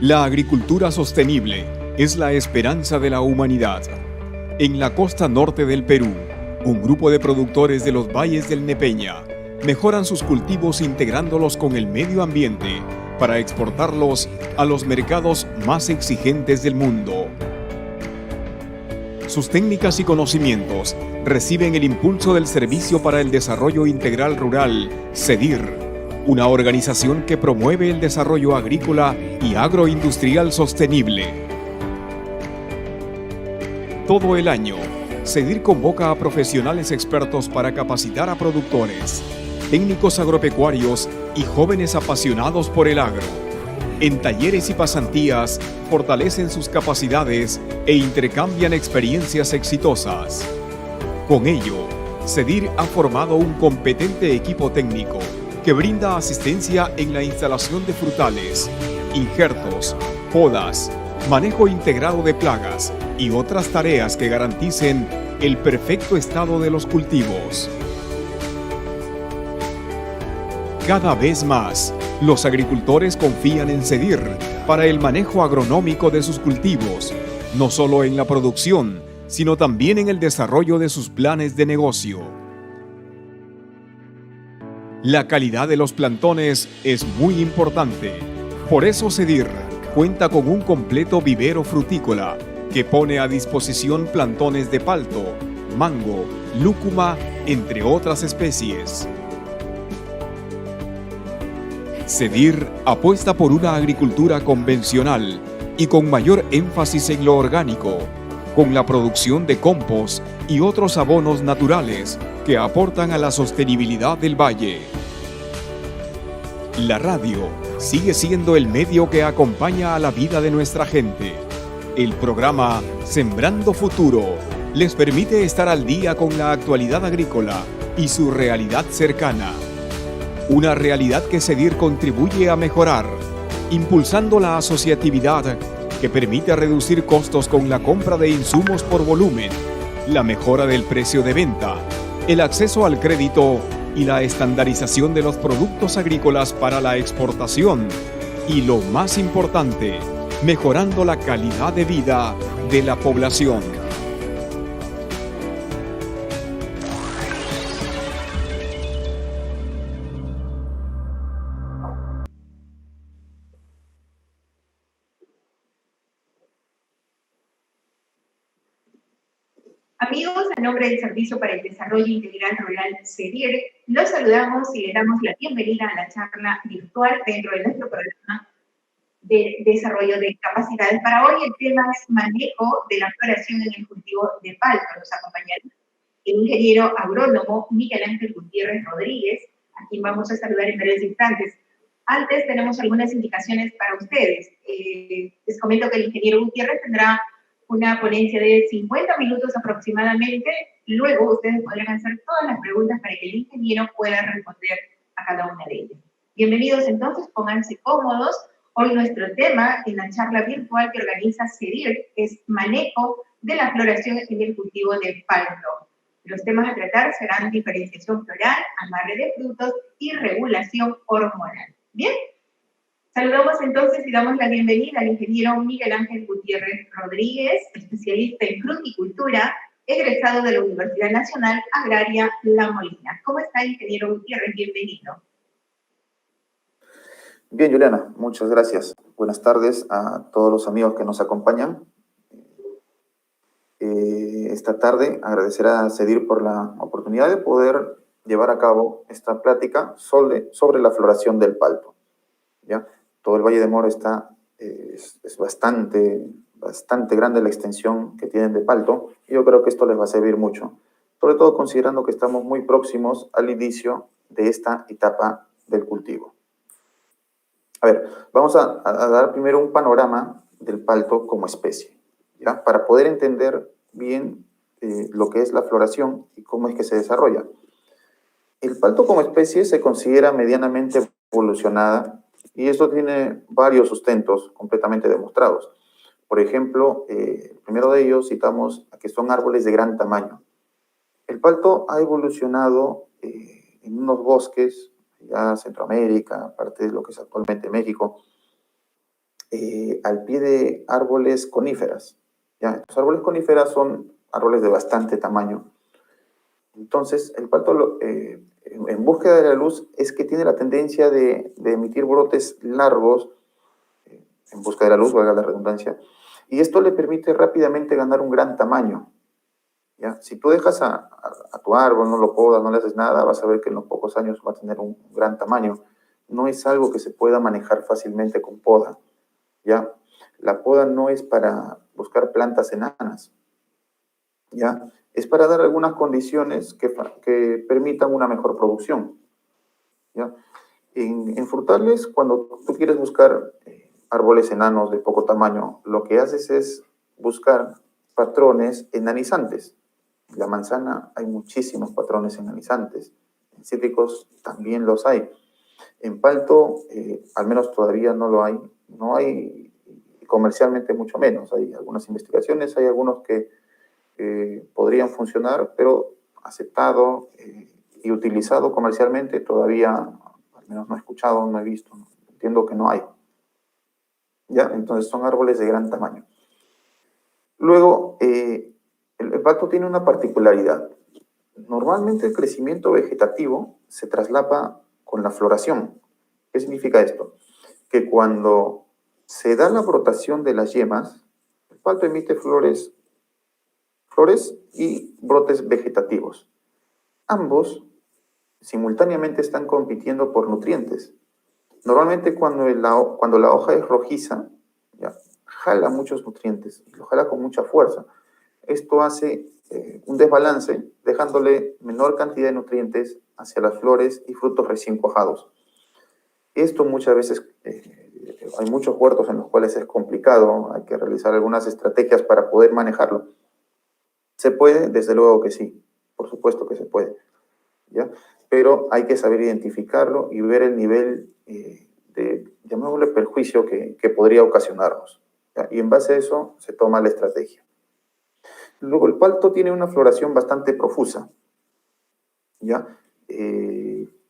La agricultura sostenible es la esperanza de la humanidad. En la costa norte del Perú, un grupo de productores de los valles del Nepeña mejoran sus cultivos integrándolos con el medio ambiente para exportarlos a los mercados más exigentes del mundo. Sus técnicas y conocimientos reciben el impulso del Servicio para el Desarrollo Integral Rural, SEDIR, una organización que promueve el desarrollo agrícola y agroindustrial sostenible. Todo el año, SEDIR convoca a profesionales expertos para capacitar a productores, técnicos agropecuarios y jóvenes apasionados por el agro. En talleres y pasantías, fortalecen sus capacidades e intercambian experiencias exitosas. Con ello, SEDIR ha formado un competente equipo técnico que brinda asistencia en la instalación de frutales, injertos, podas, manejo integrado de plagas y otras tareas que garanticen el perfecto estado de los cultivos. Cada vez más, los agricultores confían en SEDIR para el manejo agronómico de sus cultivos, no solo en la producción, sino también en el desarrollo de sus planes de negocio. La calidad de los plantones es muy importante. Por eso SEDIR cuenta con un completo vivero frutícola que pone a disposición plantones de palto, mango, lúcuma, entre otras especies. SEDIR apuesta por una agricultura convencional y con mayor énfasis en lo orgánico, con la producción de compost y otros abonos naturales que aportan a la sostenibilidad del valle. La radio sigue siendo el medio que acompaña a la vida de nuestra gente. El programa Sembrando Futuro les permite estar al día con la actualidad agrícola y su realidad cercana. Una realidad que SEDIR contribuye a mejorar, impulsando la asociatividad que permite reducir costos con la compra de insumos por volumen, la mejora del precio de venta, el acceso al crédito y la estandarización de los productos agrícolas para la exportación y, lo más importante, mejorando la calidad de vida de la población. Amigos, a nombre del Servicio para el Desarrollo Integral Rural SEDIR, los saludamos y le damos la bienvenida a la charla virtual dentro de nuestro programa de desarrollo de capacidades. Para hoy el tema es manejo de la floración en el cultivo de palta. Nos acompaña el ingeniero agrónomo Miguel Ángel Gutiérrez Rodríguez, a quien vamos a saludar en breves instantes. Antes tenemos algunas indicaciones para ustedes. Les comento que el ingeniero Gutiérrez tendrá una ponencia de 50 minutos aproximadamente. Luego ustedes podrán hacer todas las preguntas para que el ingeniero pueda responder a cada una de ellas. Bienvenidos entonces, pónganse cómodos. Hoy nuestro tema en la charla virtual que organiza SEDIR es manejo de la floración en el cultivo de palto. Los temas a tratar serán diferenciación floral, amarre de frutos y regulación hormonal. Bien, saludamos entonces y damos la bienvenida al ingeniero Miguel Ángel Gutiérrez Rodríguez, especialista en fruticultura, egresado de la Universidad Nacional Agraria La Molina. ¿Cómo está, ingeniero Gutiérrez? Bienvenido. Bien, Juliana, muchas gracias. Buenas tardes a todos los amigos que nos acompañan. Esta tarde agradecer a SEDIR por la oportunidad de poder llevar a cabo esta plática sobre la floración del palto. ¿Ya? Todo el Valle de Mora es bastante grande la extensión que tienen de palto, y yo creo que esto les va a servir mucho, sobre todo considerando que estamos muy próximos al inicio de esta etapa del cultivo. A ver, vamos a dar primero un panorama del palto como especie, ¿ya? Para poder entender bien lo que es la floración y cómo es que se desarrolla. El palto como especie se considera medianamente evolucionada, y esto tiene varios sustentos completamente demostrados. Por ejemplo, el primero de ellos citamos a que son árboles de gran tamaño. El palto ha evolucionado en unos bosques, ya Centroamérica, parte de lo que es actualmente México, al pie de árboles coníferas. ¿Ya? Los árboles coníferas son árboles de bastante tamaño. Entonces, el palto, en búsqueda de la luz, es que tiene la tendencia de emitir brotes largos, en busca de la luz, valga la redundancia, y esto le permite rápidamente ganar un gran tamaño. ¿Ya? Si tú dejas a tu árbol, no lo podas, no le haces nada, vas a ver que en los pocos años va a tener un gran tamaño. No es algo que se pueda manejar fácilmente con poda. ¿Ya? La poda no es para buscar plantas enanas. ¿Ya? Es para dar algunas condiciones que permitan una mejor producción. ¿Ya? En frutales, cuando tú quieres buscar árboles enanos de poco tamaño, lo que haces es buscar patrones enanizantes. En la manzana hay muchísimos patrones enanizantes. En cítricos también los hay. En palto, al menos todavía no lo hay. No hay comercialmente mucho menos. Hay algunas investigaciones, hay algunos que podrían funcionar, pero aceptado y utilizado comercialmente todavía, al menos no he escuchado, no he visto, ¿no? Entiendo que no hay. ¿Ya? Entonces son árboles de gran tamaño. Luego, el palto tiene una particularidad. Normalmente el crecimiento vegetativo se traslapa con la floración. ¿Qué significa esto? Que cuando se da la brotación de las yemas, el palto emite flores y brotes vegetativos. Ambos simultáneamente están compitiendo por nutrientes. Normalmente cuando la hoja es rojiza, ¿ya? Jala muchos nutrientes, lo jala con mucha fuerza. Esto hace un desbalance, dejándole menor cantidad de nutrientes hacia las flores y frutos recién cuajados. Esto muchas veces, hay muchos huertos en los cuales es complicado, hay que realizar algunas estrategias para poder manejarlo. ¿Se puede? Desde luego que sí, por supuesto que se puede, ¿ya? Pero hay que saber identificarlo y ver el nivel de, llamémosle, perjuicio que podría ocasionarnos, ¿ya? Y en base a eso se toma la estrategia. Luego el palto tiene una floración bastante profusa, ¿ya?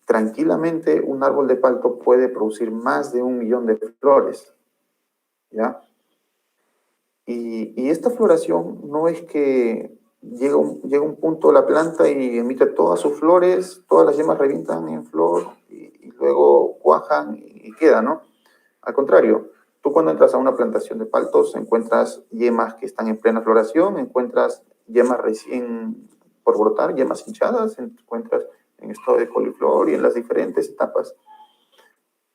Tranquilamente un árbol de palto puede producir más de 1 millón de flores, ¿ya? Y esta floración no es que llega un punto de la planta y emite todas sus flores, todas las yemas revientan en flor y luego cuajan y queda, ¿no? Al contrario, tú cuando entras a una plantación de paltos encuentras yemas que están en plena floración, encuentras yemas recién por brotar, yemas hinchadas, encuentras en estado de coliflor y en las diferentes etapas.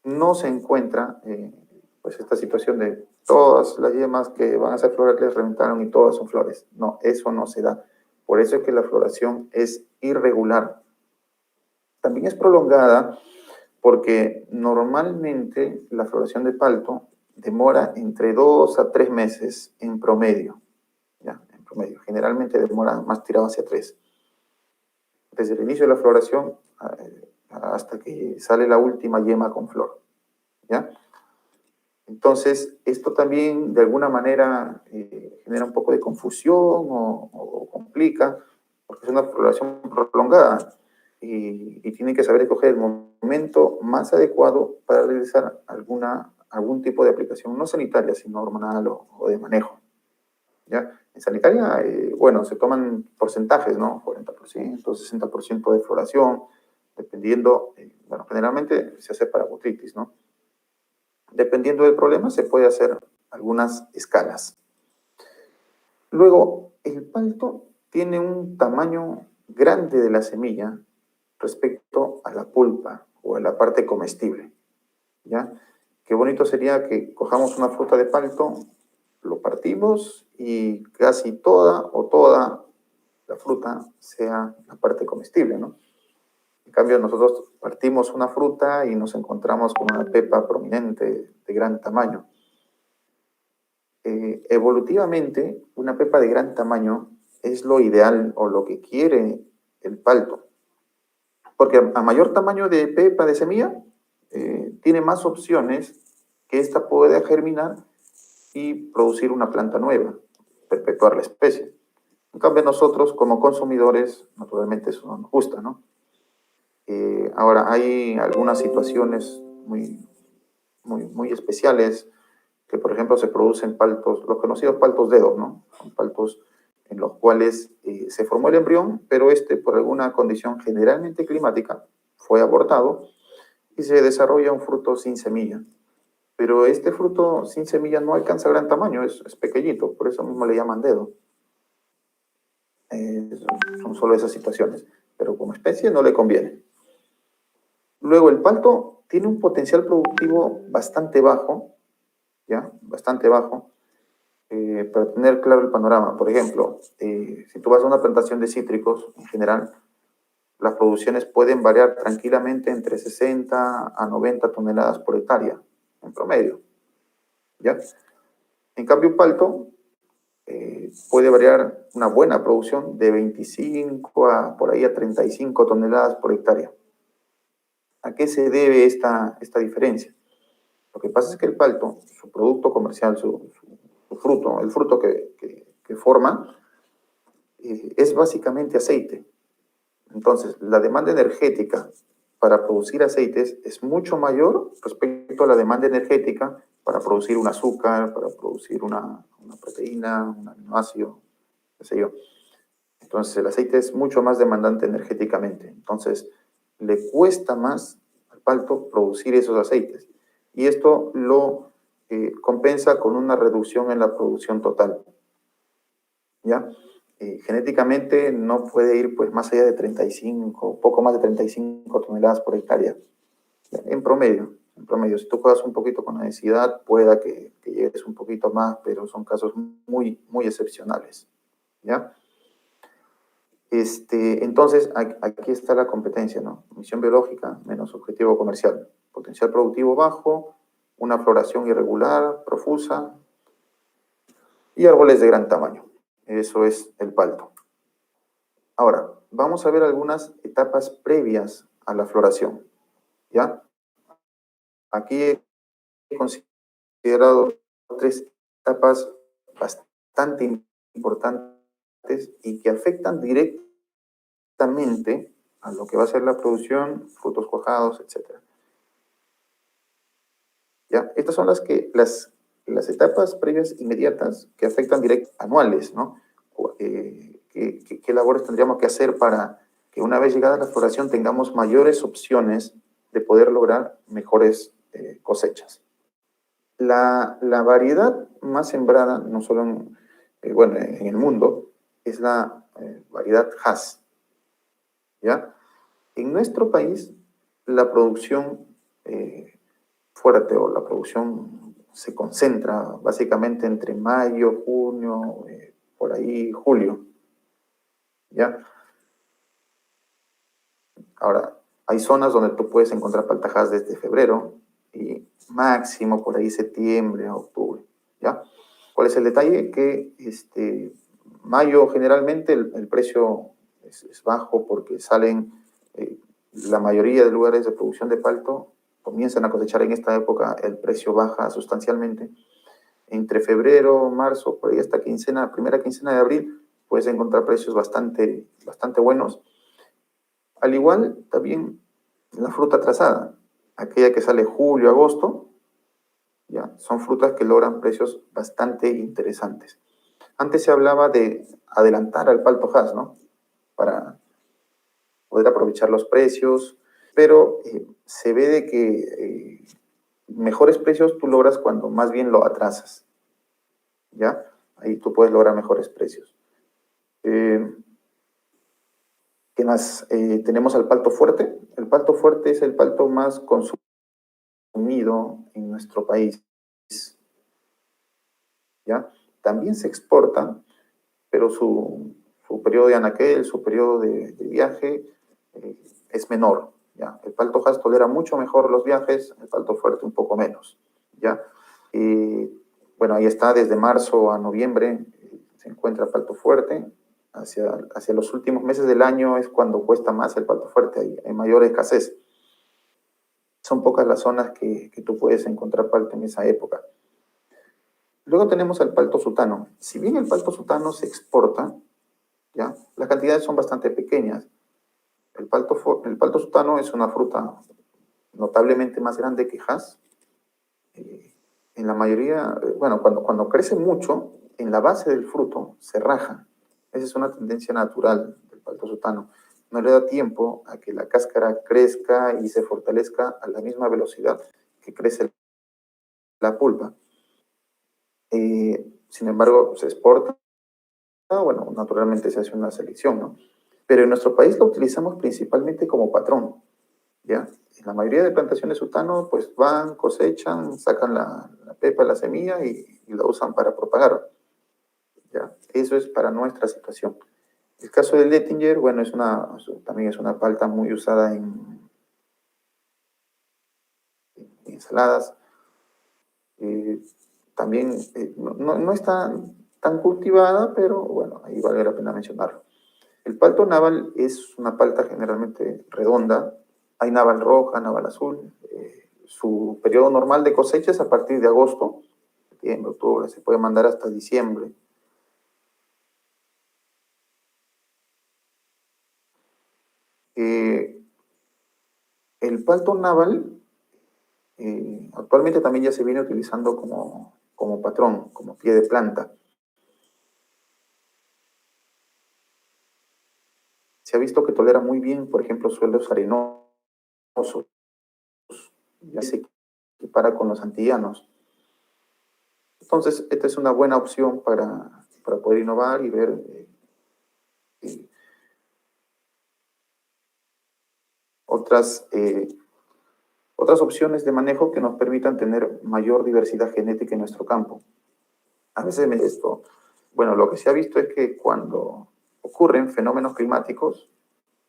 No se encuentra pues esta situación de todas las yemas que van a ser flores les reventaron y todas son flores. No, eso no se da. Por eso es que la floración es irregular. También es prolongada porque normalmente la floración de palto demora entre 2 a 3 meses en promedio. ¿Ya? En promedio. Generalmente demora más tirado hacia 3. Desde el inicio de la floración hasta que sale la última yema con flor. ¿Ya? Entonces, esto también de alguna manera genera un poco de confusión o complica, porque es una floración prolongada y tienen que saber escoger el momento más adecuado para realizar algún tipo de aplicación, no sanitaria, sino hormonal o de manejo. ¿Ya? En sanitaria, bueno, se toman porcentajes, ¿no? 40%, 60% de floración, dependiendo, bueno, generalmente se hace para botritis, ¿no? Dependiendo del problema, se puede hacer algunas escalas. Luego, el palto tiene un tamaño grande de la semilla respecto a la pulpa o a la parte comestible, ¿ya? Qué bonito sería que cojamos una fruta de palto, lo partimos y casi toda la fruta sea la parte comestible, ¿no? En cambio, nosotros partimos una fruta y nos encontramos con una pepa prominente de gran tamaño. Evolutivamente, una pepa de gran tamaño es lo ideal o lo que quiere el palto. Porque a mayor tamaño de pepa de semilla, tiene más opciones que ésta pueda germinar y producir una planta nueva, perpetuar la especie. En cambio, nosotros como consumidores, naturalmente eso no nos gusta, ¿no? Ahora, hay algunas situaciones muy especiales que por ejemplo se producen paltos, los conocidos paltos dedos, ¿no? Son paltos en los cuales se formó el embrión, pero por alguna condición generalmente climática fue abortado y se desarrolla un fruto sin semilla. Pero este fruto sin semilla no alcanza gran tamaño, es pequeñito, por eso mismo le llaman dedo. Son solo esas situaciones, pero como especie no le conviene. Luego, el palto tiene un potencial productivo bastante bajo, ¿ya? Bastante bajo, para tener claro el panorama. Por ejemplo, si tú vas a una plantación de cítricos, en general, las producciones pueden variar tranquilamente entre 60 a 90 toneladas por hectárea, en promedio, ¿ya? En cambio, un palto puede variar una buena producción de 25 a por ahí a 35 toneladas por hectárea. ¿A qué se debe esta diferencia? Lo que pasa es que el palto, su producto comercial, su fruto, el fruto que forma, es básicamente aceite. Entonces, la demanda energética para producir aceites es mucho mayor respecto a la demanda energética para producir un azúcar, para producir una proteína, un aminoácido, qué sé yo. Entonces, el aceite es mucho más demandante energéticamente. Entonces, le cuesta más al palto producir esos aceites. Y esto lo compensa con una reducción en la producción total. ¿Ya? Genéticamente no puede ir pues más allá de 35, poco más de 35 toneladas por hectárea. En promedio. Si tú juegas un poquito con la densidad, pueda que llegues un poquito más, pero son casos muy, muy excepcionales. ¿Ya? Entonces, aquí está la competencia, ¿no? Misión biológica menos objetivo comercial. Potencial productivo bajo, una floración irregular, profusa y árboles de gran tamaño. Eso es el palto. Ahora, vamos a ver algunas etapas previas a la floración, ¿ya? Aquí he considerado 3 etapas bastante importantes y que afectan directamente a lo que va a ser la producción, frutos cuajados, etc. ¿Ya? Estas son las etapas previas inmediatas que afectan directamente anuales, ¿no? ¿Qué labores tendríamos que hacer para que una vez llegada la floración tengamos mayores opciones de poder lograr mejores cosechas? La variedad más sembrada, no solo en el mundo, es la variedad Hass, ¿ya? En nuestro país, la producción fuerte o la producción se concentra básicamente entre mayo, junio, por ahí julio, ¿ya? Ahora, hay zonas donde tú puedes encontrar paltajas desde febrero y máximo por ahí septiembre a octubre, ¿ya? ¿Cuál es el detalle? Que mayo generalmente el precio es bajo porque salen la mayoría de lugares de producción de palto comienzan a cosechar en esta época, el precio baja sustancialmente. Entre febrero, marzo, por ahí hasta primera quincena de abril, puedes encontrar precios bastante buenos. Al igual, también la fruta trazada, aquella que sale julio, agosto, ya, son frutas que logran precios bastante interesantes. Antes se hablaba de adelantar al palto Hass, ¿no? Para poder aprovechar los precios, pero se ve de que mejores precios tú logras cuando más bien lo atrasas, ¿ya? Ahí tú puedes lograr mejores precios. ¿Qué más? Tenemos al palto fuerte. El palto fuerte es el palto más consumido en nuestro país, ¿ya? También se exporta, pero su periodo de anaquel, su periodo de viaje es menor, ¿ya? El palto Hass tolera mucho mejor los viajes, el palto fuerte un poco menos, ¿ya? Bueno, ahí está, desde marzo a noviembre se encuentra palto fuerte. Hacia los últimos meses del año es cuando cuesta más el palto fuerte, hay mayor escasez. Son pocas las zonas que tú puedes encontrar palto en esa época. Luego tenemos el palto sutano. Si bien el palto sutano se exporta, ¿ya? Las cantidades son bastante pequeñas. El palto sutano es una fruta notablemente más grande que Hass, en la mayoría, bueno, cuando crece mucho, en la base del fruto se raja. Esa es una tendencia natural del palto sutano. No le da tiempo a que la cáscara crezca y se fortalezca a la misma velocidad que crece la pulpa. Sin embargo, se exporta, bueno, naturalmente se hace una selección, ¿no? Pero en nuestro país lo utilizamos principalmente como patrón, ¿ya? En la mayoría de plantaciones sutano, pues van, cosechan, sacan la pepa, la semilla y la usan para propagar, ¿ya? Eso es para nuestra situación. El caso del Lettinger, bueno, también es una palta muy usada en ensaladas. También no está tan cultivada, pero bueno, ahí vale la pena mencionarlo. El palto naval es una palta generalmente redonda. Hay naval roja, naval azul. Su periodo normal de cosecha es a partir de agosto, septiembre, octubre, se puede mandar hasta diciembre. El palto naval actualmente también ya se viene utilizando como patrón, como pie de planta. Se ha visto que tolera muy bien, por ejemplo, suelos arenosos. Ya se equipara con los antillanos. Entonces, esta es una buena opción para poder innovar y ver otras opciones de manejo que nos permitan tener mayor diversidad genética en nuestro campo. A veces bueno, lo que se ha visto es que cuando ocurren fenómenos climáticos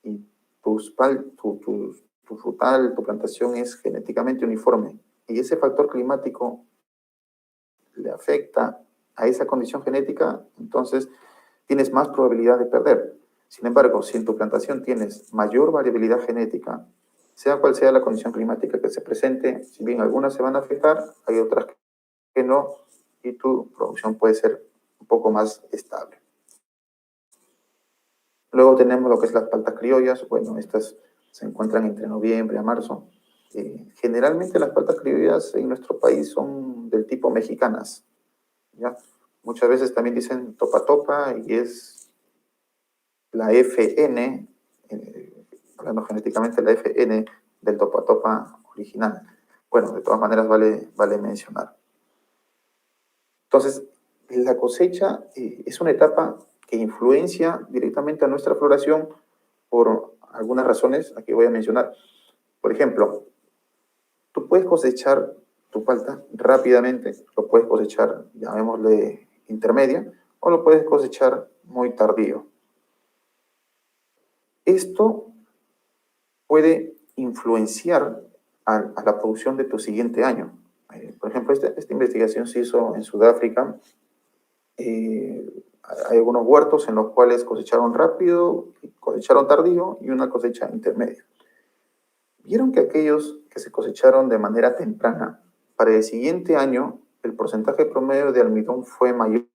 y tu frutal, tu plantación es genéticamente uniforme y ese factor climático le afecta a esa condición genética, entonces tienes más probabilidad de perder. Sin embargo, si en tu plantación tienes mayor variabilidad genética, sea cual sea la condición climática que se presente, si bien algunas se van a afectar, hay otras que no, y tu producción puede ser un poco más estable. Luego tenemos lo que es las paltas criollas. Bueno, estas se encuentran entre noviembre a marzo. Generalmente las paltas criollas en nuestro país son del tipo mexicanas, ¿ya? Muchas veces también dicen topa topa y es la FN, hablando genéticamente, la FN del topa topa original. Bueno, de todas maneras vale mencionar. Entonces, la cosecha es una etapa que influencia directamente a nuestra floración por algunas razones, aquí voy a mencionar. Por ejemplo, tú puedes cosechar tu palta rápidamente, lo puedes cosechar, llamémosle intermedia, o lo puedes cosechar muy tardío. Esto puede influenciar a la producción de tu siguiente año. Por ejemplo, esta investigación se hizo en Sudáfrica. Hay algunos huertos en los cuales cosecharon rápido, cosecharon tardío y una cosecha intermedia. Vieron que aquellos que se cosecharon de manera temprana, para el siguiente año el porcentaje promedio de almidón fue mayor,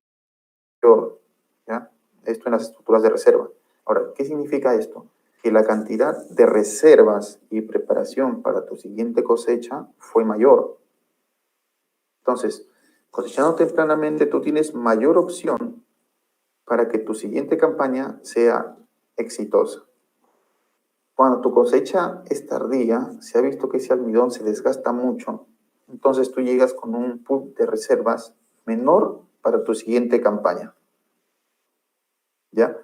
¿ya? Esto en las estructuras de reserva. Ahora, ¿qué significa esto? Que la cantidad de reservas y preparación para tu siguiente cosecha fue mayor. Entonces, cosechando tempranamente, tú tienes mayor opción para que tu siguiente campaña sea exitosa. Cuando tu cosecha es tardía, se ha visto que ese almidón se desgasta mucho, entonces tú llegas con un pool de reservas menor para tu siguiente campaña. ¿Ya?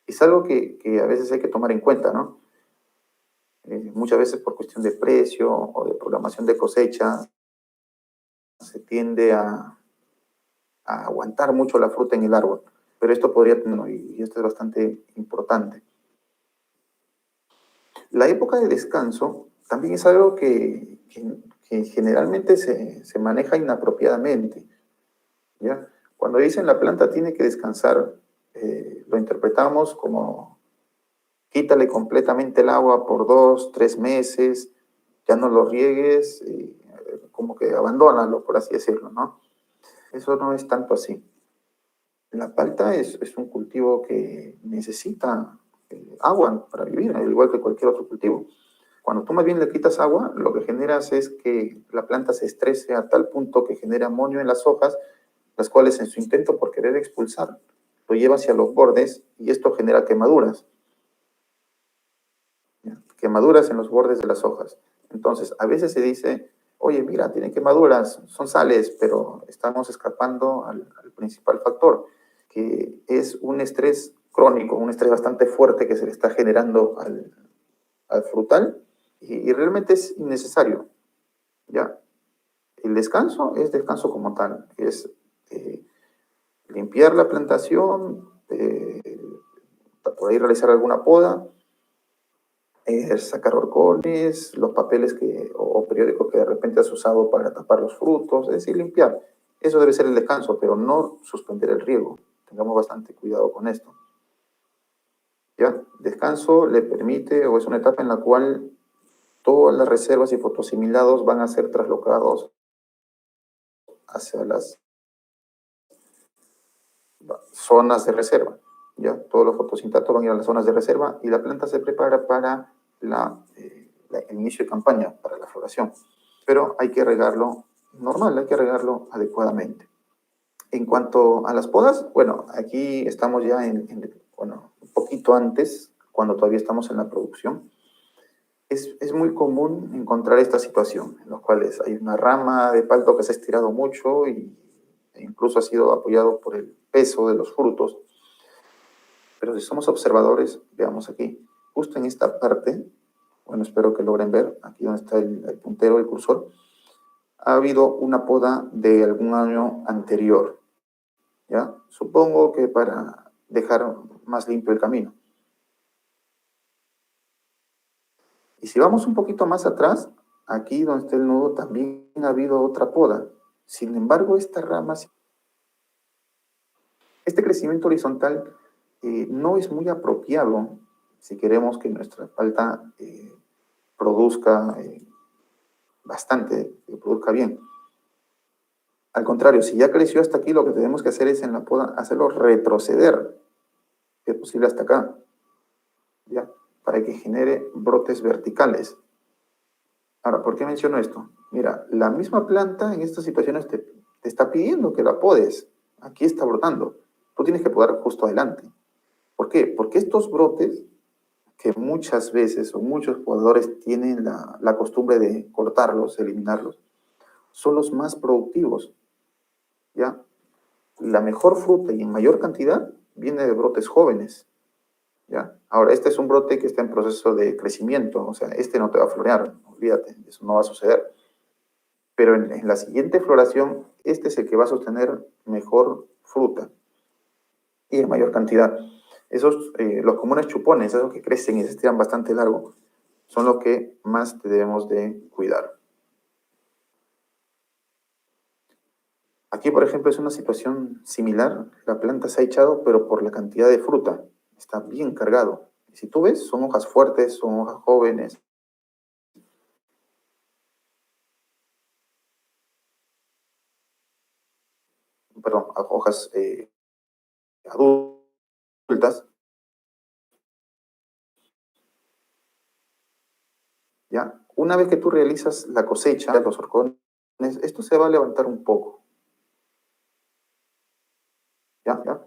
Es algo que a veces hay que tomar en cuenta, ¿no? Muchas veces por cuestión de precio o de programación de cosecha, se tiende a aguantar mucho la fruta en el árbol, pero esto podría tener, y esto es bastante importante. La época de descanso también es algo que generalmente se maneja inapropiadamente, ¿ya? Cuando dicen la planta tiene que descansar, lo interpretamos como quítale completamente el agua por 2, 3 meses, ya no lo riegues, como que abandónalo, por así decirlo, ¿no? Eso no es tanto así. La palta es un cultivo que necesita agua para vivir, al igual que cualquier otro cultivo. Cuando tú más bien le quitas agua, lo que generas es que la planta se estrese a tal punto que genera amonio en las hojas, las cuales en su intento por querer expulsar, lo lleva hacia los bordes y esto genera quemaduras. ¿Ya? Quemaduras en los bordes de las hojas. Entonces, a veces se dice, oye, mira, tienen quemaduras, son sales, pero estamos escapando al principal factor, que es un estrés crónico, un estrés bastante fuerte que se le está generando al frutal y realmente es innecesario. ¿Ya? El descanso es descanso como tal, es limpiar la plantación, por ahí realizar alguna poda, sacar horcones, los papeles o periódicos que de repente has usado para tapar los frutos, es decir, limpiar. Eso debe ser el descanso, pero no suspender el riego. Tengamos bastante cuidado con esto. ¿Ya? Descanso le permite, o es una etapa en la cual todas las reservas y fotosimilados van a ser traslocados hacia las zonas de reserva. ¿Ya? Todos los fotosintatos van a ir a las zonas de reserva y la planta se prepara para el inicio de campaña, para la floración. Pero hay que regarlo normal, hay que regarlo adecuadamente. En cuanto a las podas, bueno, aquí estamos ya un poquito antes, cuando todavía estamos en la producción. Es muy común encontrar esta situación, en la cual hay una rama de palto que se ha estirado mucho e incluso ha sido apoyado por el peso de los frutos. Pero si somos observadores, veamos aquí, justo en esta parte, bueno, espero que logren ver, aquí donde está el puntero, el cursor, ha habido una poda de algún año anterior, ¿ya? Supongo que para dejar más limpio el camino. Y si vamos un poquito más atrás, aquí donde está el nudo también ha habido otra poda. Sin embargo, esta rama, este crecimiento horizontal no es muy apropiado si queremos que nuestra palta produzca bastante, que produzca bien. Al contrario, si ya creció hasta aquí, lo que tenemos que hacer es en la poda hacerlo retroceder, si es posible hasta acá, ¿ya? Para que genere brotes verticales. Ahora, ¿por qué menciono esto? Mira, la misma planta en estas situaciones te está pidiendo que la podes. Aquí está brotando. Tú tienes que podar justo adelante. ¿Por qué? Porque estos brotes, que muchas veces o muchos podadores tienen la costumbre de cortarlos, eliminarlos, son los más productivos. ¿Ya? La mejor fruta y en mayor cantidad viene de brotes jóvenes. ¿Ya? Ahora, este es un brote que está en proceso de crecimiento, o sea, este no te va a florear, olvídate, eso no va a suceder. Pero en la siguiente floración, este es el que va a sostener mejor fruta y en mayor cantidad. Esos, los comunes chupones, esos que crecen y se estiran bastante largo, son los que más debemos de cuidar. Aquí, por ejemplo, es una situación similar. La planta se ha echado, pero por la cantidad de fruta. Está bien cargado. Si tú ves, son hojas fuertes, son hojas jóvenes. Perdón, hojas adultas. ¿Ya? Una vez que tú realizas la cosecha, los horcones, esto se va a levantar un poco. ¿Ya? ¿Ya?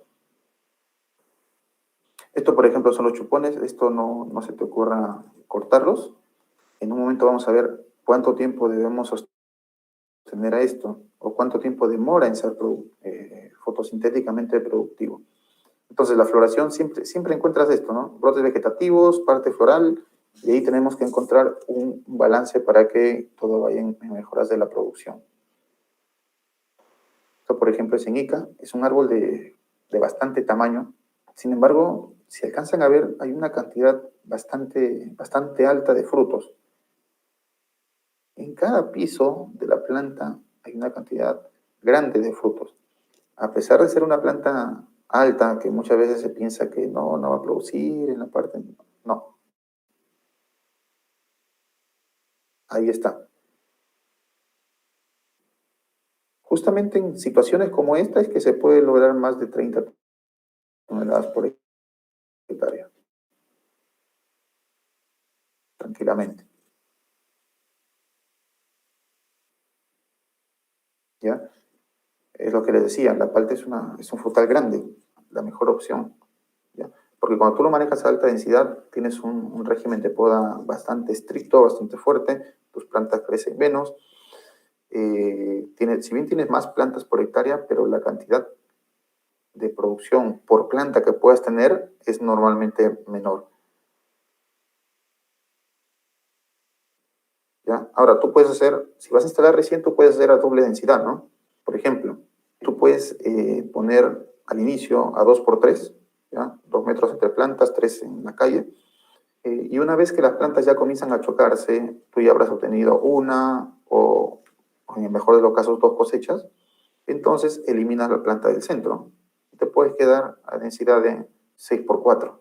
Esto, por ejemplo, son los chupones. Esto no se te ocurra cortarlos. En un momento vamos a ver cuánto tiempo debemos sostener a esto o cuánto tiempo demora en ser fotosintéticamente productivo. Entonces, la floración siempre encuentras esto, ¿no? Brotes vegetativos, parte floral, y ahí tenemos que encontrar un balance para que todo vaya en mejoras de la producción. Esto, por ejemplo, es en Ica, es un árbol de bastante tamaño. Sin embargo, si alcanzan a ver, hay una cantidad bastante alta de frutos. En cada piso de la planta hay una cantidad grande de frutos. A pesar de ser una planta alta, que muchas veces se piensa que no va a producir en la parte... No. Ahí está. Justamente en situaciones como esta es que se puede lograr más de 30 toneladas por hectárea. Tranquilamente. ¿ya? Es lo que les decía, la palta es un frutal grande, la mejor opción, ¿ya? Porque cuando tú lo manejas a alta densidad, tienes un régimen de poda bastante estricto, bastante fuerte, tus plantas crecen menos, si bien tienes más plantas por hectárea, pero la cantidad de producción por planta que puedas tener es normalmente menor. ¿Ya? Ahora, tú puedes hacer, si vas a instalar recién, tú puedes hacer a doble densidad, ¿no? Por ejemplo, tú puedes poner al inicio a 2x3, ¿ya? 2 metros entre plantas, 3 en la calle, y una vez que las plantas ya comienzan a chocarse, tú ya habrás obtenido una o en el mejor de los casos 2 cosechas, entonces eliminas la planta del centro. Te puedes quedar a densidad de 6x4,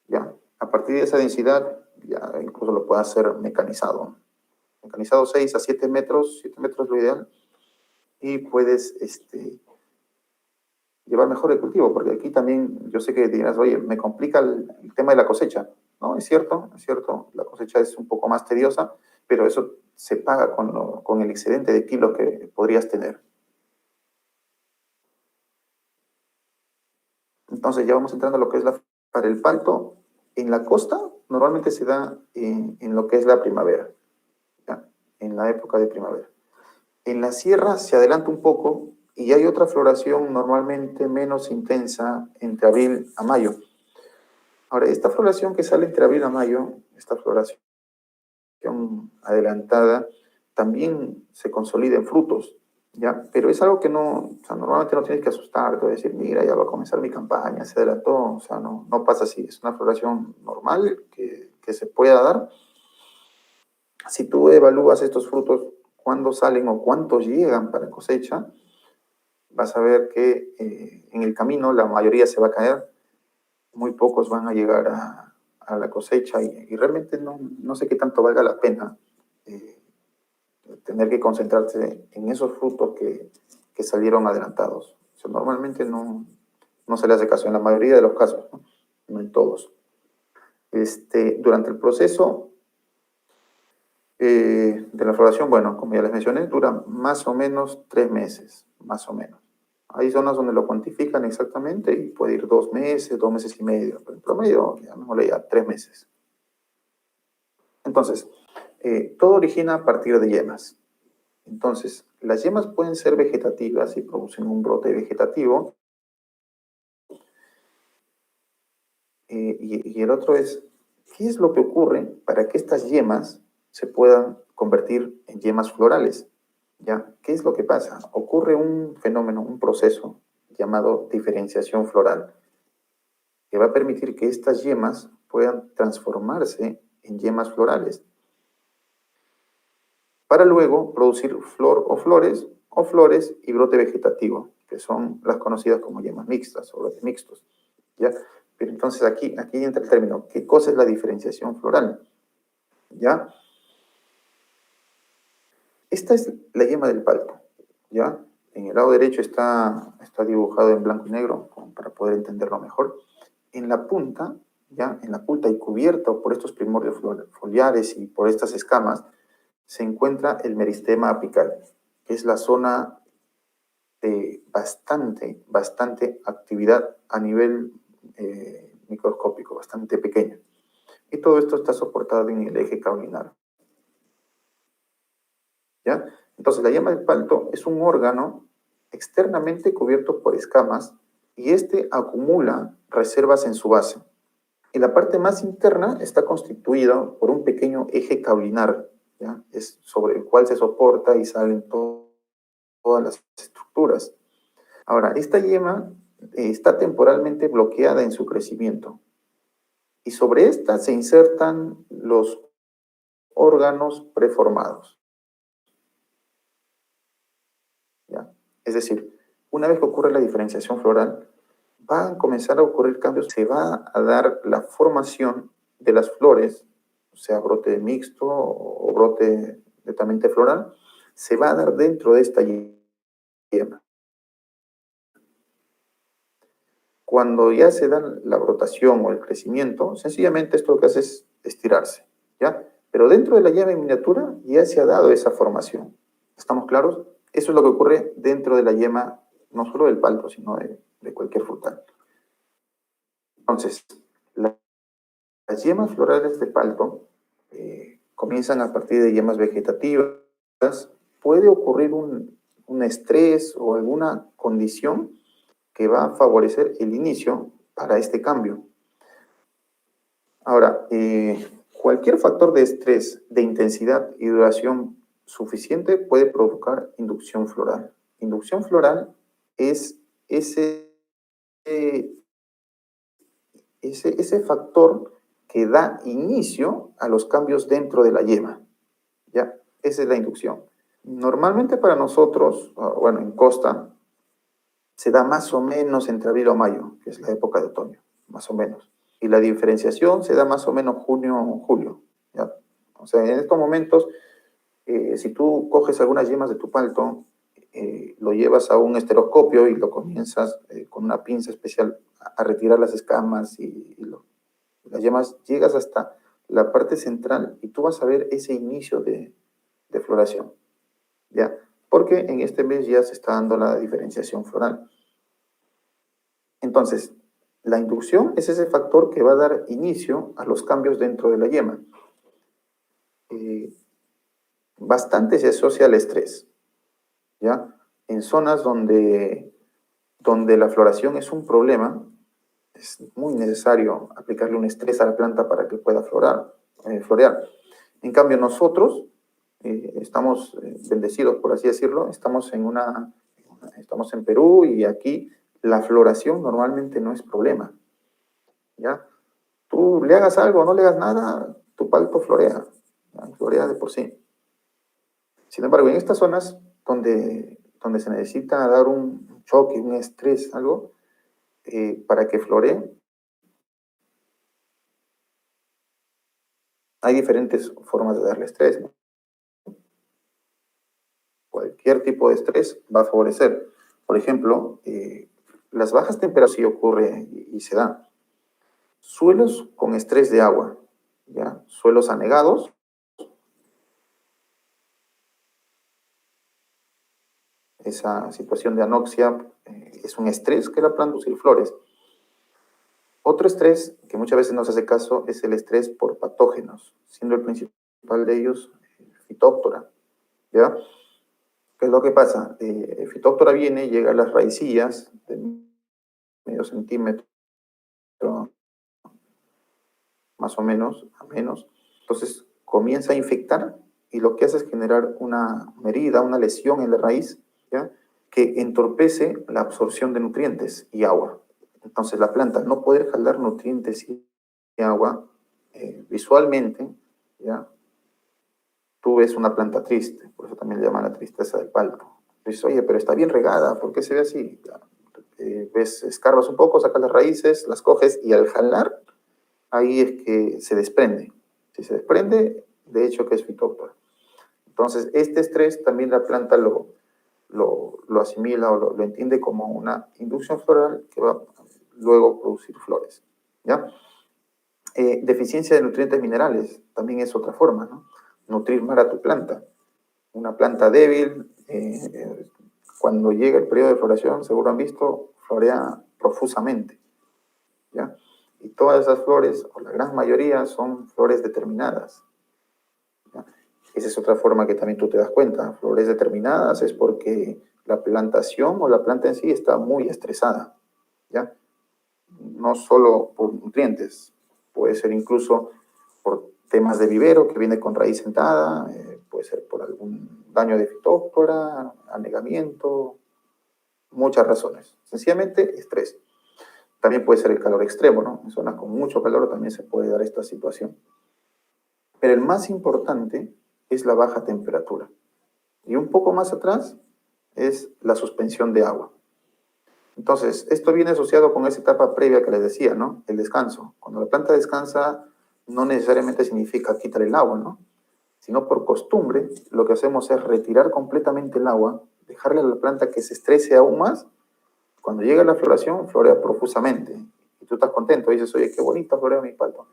¿ya? A partir de esa densidad, ya incluso lo puedes hacer mecanizado. Mecanizado 6 a 7 metros, 7 metros es lo ideal, y puedes llevar mejor el cultivo, porque aquí también yo sé que dirás, oye, me complica el tema de la cosecha. No, es cierto, la cosecha es un poco más tediosa, pero eso se paga con el excedente de kilos que podrías tener. Entonces ya vamos entrando a lo que es para el palto. En la costa normalmente se da en lo que es la primavera, ¿ya? En la época de primavera. En la sierra se adelanta un poco y hay otra floración normalmente menos intensa entre abril a mayo. Ahora, esta floración que sale entre abril a mayo, esta floración adelantada, también se consolida en frutos, ¿ya? Pero es algo que no, o sea, normalmente no tienes que asustarte o decir, mira, ya va a comenzar mi campaña, se adelantó, o sea, no pasa así, es una floración normal que se pueda dar. Si tú evalúas estos frutos, cuándo salen o cuántos llegan para cosecha, vas a ver que en el camino la mayoría se va a caer, muy pocos van a llegar a la cosecha y realmente no sé qué tanto valga la pena tener que concentrarse en esos frutos que salieron adelantados. O sea, normalmente no se le hace caso, en la mayoría de los casos, no en todos. Durante el proceso de la floración, bueno, como ya les mencioné, dura más o menos 3 meses, más o menos. Hay zonas donde lo cuantifican exactamente y puede ir 2 meses, 2 meses y medio, pero en promedio, llamémosle ya 3 meses. Entonces, todo origina a partir de yemas. Entonces, las yemas pueden ser vegetativas y producen un brote vegetativo. Y el otro es, ¿qué es lo que ocurre para que estas yemas se puedan convertir en yemas florales? ¿Ya? ¿Qué es lo que pasa? Ocurre un fenómeno, un proceso llamado diferenciación floral, que va a permitir que estas yemas puedan transformarse en yemas florales, para luego producir flor o flores y brote vegetativo, que son las conocidas como yemas mixtas o brotes mixtos, ¿ya? Pero entonces aquí entra el término, ¿qué cosa es la diferenciación floral? ¿Ya? Esta es la yema del palto, ¿ya? En el lado derecho está dibujado en blanco y negro, para poder entenderlo mejor. En la punta, ¿ya? En la punta y cubierta por estos primordios foliares y por estas escamas, se encuentra el meristema apical, que es la zona de bastante actividad a nivel microscópico, bastante pequeña. Y todo esto está soportado en el eje caulinar, ¿ya? Entonces, la yema del palto es un órgano externamente cubierto por escamas y acumula reservas en su base. Y la parte más interna está constituida por un pequeño eje caulinar, ¿ya? Es sobre el cual se soporta y salen todas las estructuras. Ahora, esta yema está temporalmente bloqueada en su crecimiento y sobre esta se insertan los órganos preformados, ¿ya? Es decir, una vez que ocurre la diferenciación floral, van a comenzar a ocurrir cambios, se va a dar la formación de las flores, o sea, brote mixto o brote netamente floral, se va a dar dentro de esta yema. Cuando ya se da la brotación o el crecimiento, sencillamente esto lo que hace es estirarse, ¿ya? Pero dentro de la yema en miniatura ya se ha dado esa formación. ¿Estamos claros? Eso es lo que ocurre dentro de la yema, no solo del palto, sino de cualquier frutal. Entonces, las yemas florales de palto comienzan a partir de yemas vegetativas. Puede ocurrir un estrés o alguna condición que va a favorecer el inicio para este cambio. Ahora, cualquier factor de estrés, de intensidad y duración suficiente puede provocar inducción floral. Inducción floral es ese factor que da inicio a los cambios dentro de la yema. ¿Ya? Esa es la inducción. Normalmente para nosotros, bueno, en costa, se da más o menos entre abril o mayo, que es la época de otoño, más o menos. Y la diferenciación se da más o menos junio-julio. ¿Ya? O sea, en estos momentos, si tú coges algunas yemas de tu palto, lo llevas a un esteroscopio y lo comienzas con una pinza especial a retirar las escamas y las yemas, llegas hasta la parte central y tú vas a ver ese inicio de floración, ¿ya? Porque en este mes ya se está dando la diferenciación floral. Entonces, la inducción es ese factor que va a dar inicio a los cambios dentro de la yema. Bastante se asocia al estrés, ¿ya? En zonas donde la floración es un problema, es muy necesario aplicarle un estrés a la planta para que pueda florear. En cambio, nosotros estamos bendecidos, por así decirlo, estamos en Perú y aquí la floración normalmente no es problema, ¿ya? Tú le hagas algo o no le hagas nada, tu palto florea, ¿ya? Florea de por sí. Sin embargo, en estas zonas donde se necesita dar un choque, un estrés, algo, para que floree, hay diferentes formas de darle estrés, ¿no? Cualquier tipo de estrés va a favorecer. Por ejemplo, las bajas temperaturas sí ocurre y se da. Suelos con estrés de agua, ¿ya? Suelos anegados. Esa situación de anoxia es un estrés que la planta producir flores. Otro estrés que muchas veces no se hace caso es el estrés por patógenos, siendo el principal de ellos Phytophthora, ¿ya? ¿Qué es lo que pasa? Phytophthora viene, llega a las raicillas de medio centímetro, más o menos, a menos. Entonces comienza a infectar y lo que hace es generar una herida, una lesión en la raíz, ¿ya? Que entorpece la absorción de nutrientes y agua. Entonces la planta, al no poder jalar nutrientes y agua, visualmente, ¿ya? Tú ves una planta triste, por eso también le llaman la tristeza del palto. Dices, oye, pero está bien regada, ¿por qué se ve así? Ves, escarbas un poco, sacas las raíces, las coges y al jalar, ahí es que se desprende. Si se desprende, de hecho que es Phytophthora. Entonces, este estrés también la planta lo asimila o lo entiende como una inducción floral que va luego a producir flores, ¿ya? Deficiencia de nutrientes minerales también es otra forma, ¿no? Nutrir mal a tu planta. Una planta débil, cuando llega el periodo de floración, seguro han visto, florea profusamente, ¿ya? Y todas esas flores, o la gran mayoría, son flores determinadas, ¿ya? Esa es otra forma que también tú te das cuenta. Flores determinadas es porque la plantación o la planta en sí está muy estresada, ¿ya? No solo por nutrientes, puede ser incluso por temas de vivero que viene con raíz sentada, puede ser por algún daño de Phytophthora, anegamiento, muchas razones. Sencillamente estrés. También puede ser el calor extremo, ¿no? En zonas con mucho calor también se puede dar esta situación. Pero el más importante es la baja temperatura. Y un poco más atrás es la suspensión de agua. Entonces, esto viene asociado con esa etapa previa que les decía, ¿no? El descanso. Cuando la planta descansa, no necesariamente significa quitar el agua, ¿no? Sino por costumbre, lo que hacemos es retirar completamente el agua, dejarle a la planta que se estrese aún más. Cuando llega la floración, florea profusamente. Y tú estás contento, dices, oye, qué bonita florea mi palto.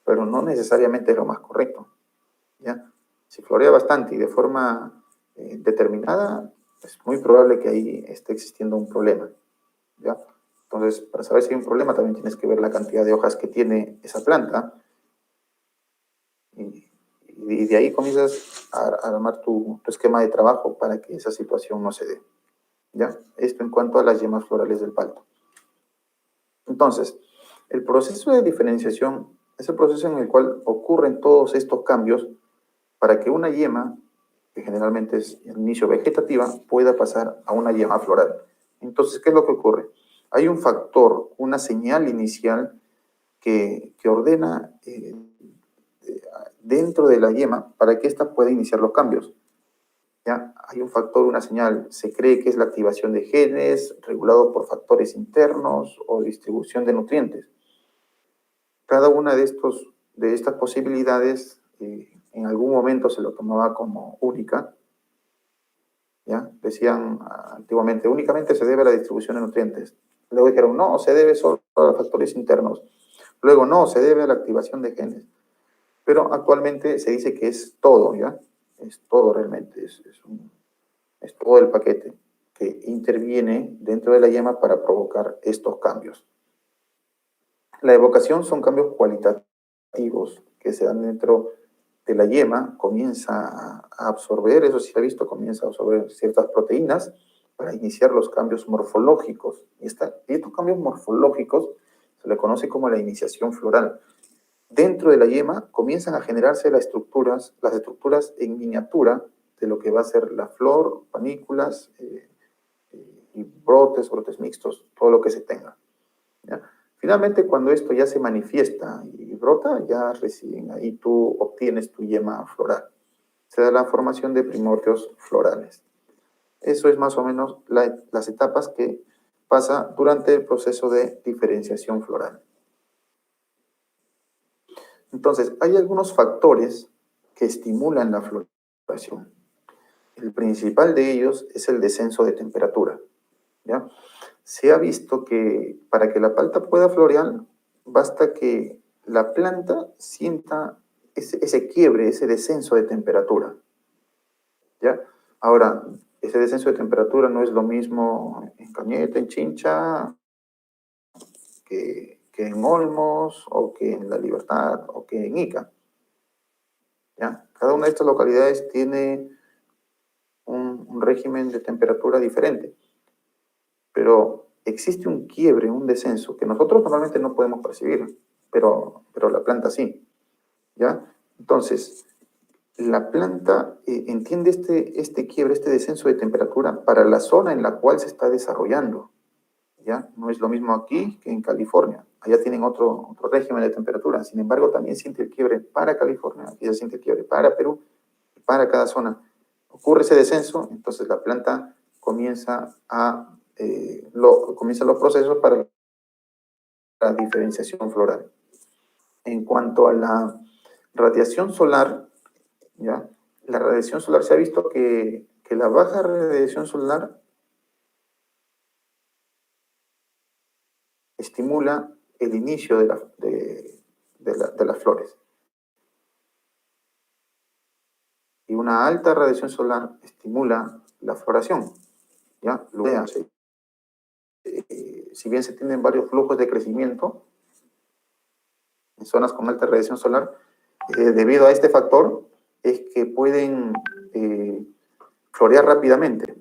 Pero no necesariamente es lo más correcto, ¿ya? Si florea bastante y de forma determinada, es muy probable que ahí esté existiendo un problema, ¿ya? Entonces, para saber si hay un problema, también tienes que ver la cantidad de hojas que tiene esa planta y de ahí comienzas a armar tu esquema de trabajo para que esa situación no se dé, ¿ya? Esto en cuanto a las yemas florales del palto. Entonces, el proceso de diferenciación es el proceso en el cual ocurren todos estos cambios para que una yema, que generalmente es el inicio vegetativa, pueda pasar a una yema floral. Entonces, ¿qué es lo que ocurre? Hay un factor, una señal inicial que ordena dentro de la yema para que ésta pueda iniciar los cambios. ¿Ya? Hay un factor, una señal, se cree que es la activación de genes, regulado por factores internos o distribución de nutrientes. Cada una de estas posibilidades en algún momento se lo tomaba como única. ¿Ya? Decían antiguamente, únicamente se debe a la distribución de nutrientes. Luego dijeron, no, se debe solo a factores internos. Luego, no, se debe a la activación de genes. Pero actualmente se dice que es todo, ¿ya? Es todo realmente, es todo el paquete que interviene dentro de la yema para provocar estos cambios. La evocación son cambios cualitativos que se dan dentro de la yema, comienza a absorber, eso sí se ha visto, comienza a absorber ciertas proteínas para iniciar los cambios morfológicos. Y estos cambios morfológicos se le conoce como la iniciación floral. Dentro de la yema comienzan a generarse las estructuras en miniatura de lo que va a ser la flor, panículas y brotes mixtos, todo lo que se tenga, ¿ya? Finalmente, cuando esto ya se manifiesta y brota, ya recién ahí tú obtienes tu yema floral. Se da la formación de primordios florales. Eso es más o menos las etapas que pasa durante el proceso de diferenciación floral. Entonces, hay algunos factores que estimulan la floración. El principal de ellos es el descenso de temperatura, ¿ya? Se ha visto que para que la palta pueda florear, basta que la planta sienta ese quiebre, ese descenso de temperatura, ¿ya? Ahora, ese descenso de temperatura no es lo mismo en Cañete, en Chincha, que en Olmos, o que en La Libertad, o que en Ica, ¿ya? Cada una de estas localidades tiene un régimen de temperatura diferente, pero existe un quiebre, un descenso, que nosotros normalmente no podemos percibir, pero la planta sí, ¿ya? Entonces, la planta entiende este quiebre, este descenso de temperatura para la zona en la cual se está desarrollando, ¿ya? No es lo mismo aquí que en California. Allá tienen otro régimen de temperatura. Sin embargo, también siente el quiebre para California, aquí se siente el quiebre para Perú, para cada zona. Ocurre ese descenso, entonces la planta comienza comienzan los procesos para la diferenciación floral. En cuanto a la radiación solar, ¿ya? La radiación solar se ha visto que la baja radiación solar estimula el inicio de las flores. Y una alta radiación solar estimula la floración, ¿ya? Si bien se tienen varios flujos de crecimiento en zonas con alta radiación solar, debido a este factor, es que pueden florear rápidamente.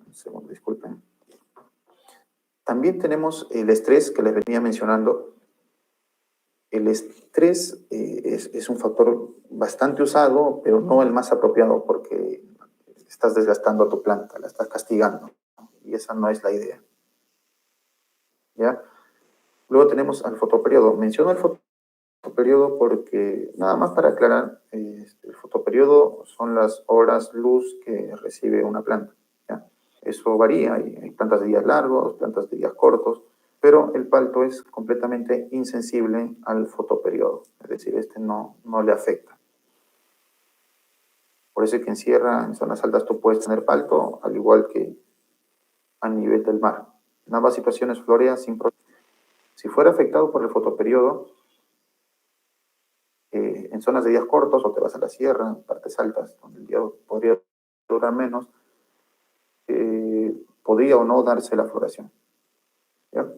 Un segundo, disculpen. También tenemos el estrés que les venía mencionando. El estrés es un factor bastante usado, pero no el más apropiado, porque estás desgastando a tu planta, la estás castigando, y esa no es la idea, ¿ya? Luego tenemos al fotoperiodo. Menciono el fotoperiodo porque, nada más para aclarar, el fotoperiodo son las horas luz que recibe una planta, ¿ya? Eso varía, hay plantas de días largos, plantas de días cortos, pero el palto es completamente insensible al fotoperiodo, es decir, no le afecta. Por eso es que en sierra, en zonas altas, tú puedes tener palto, al igual que a nivel del mar. En ambas situaciones florea sin problema. Si fuera afectado por el fotoperiodo, en zonas de días cortos, o te vas a la sierra, en partes altas, donde el día podría durar menos, podría o no darse la floración. ¿Ya?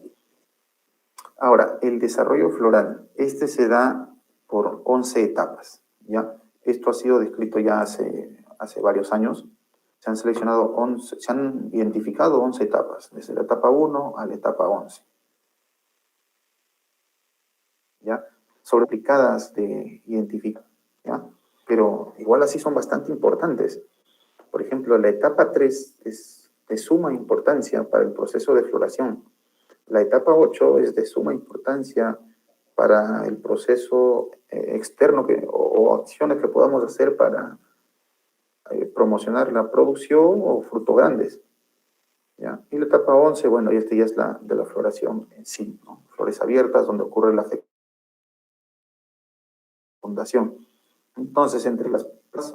Ahora, el desarrollo floral, este se da por 11 etapas, ¿ya? Esto ha sido descrito ya hace varios años. Se han seleccionado 11, se han identificado 11 etapas, desde la etapa 1 a la etapa 11. ¿Ya? Sobre aplicadas de identificar, ¿ya? Pero igual así son bastante importantes. Por ejemplo, la etapa 3 es de suma importancia para el proceso de floración. La etapa 8 es de suma importancia para el proceso externo o acciones que podamos hacer para promocionar la producción o frutos grandes. ¿Ya? Y la etapa 11, bueno, y esta ya es la de la floración en sí, ¿no? Flores abiertas, donde ocurre la fecundación. Entonces, entre las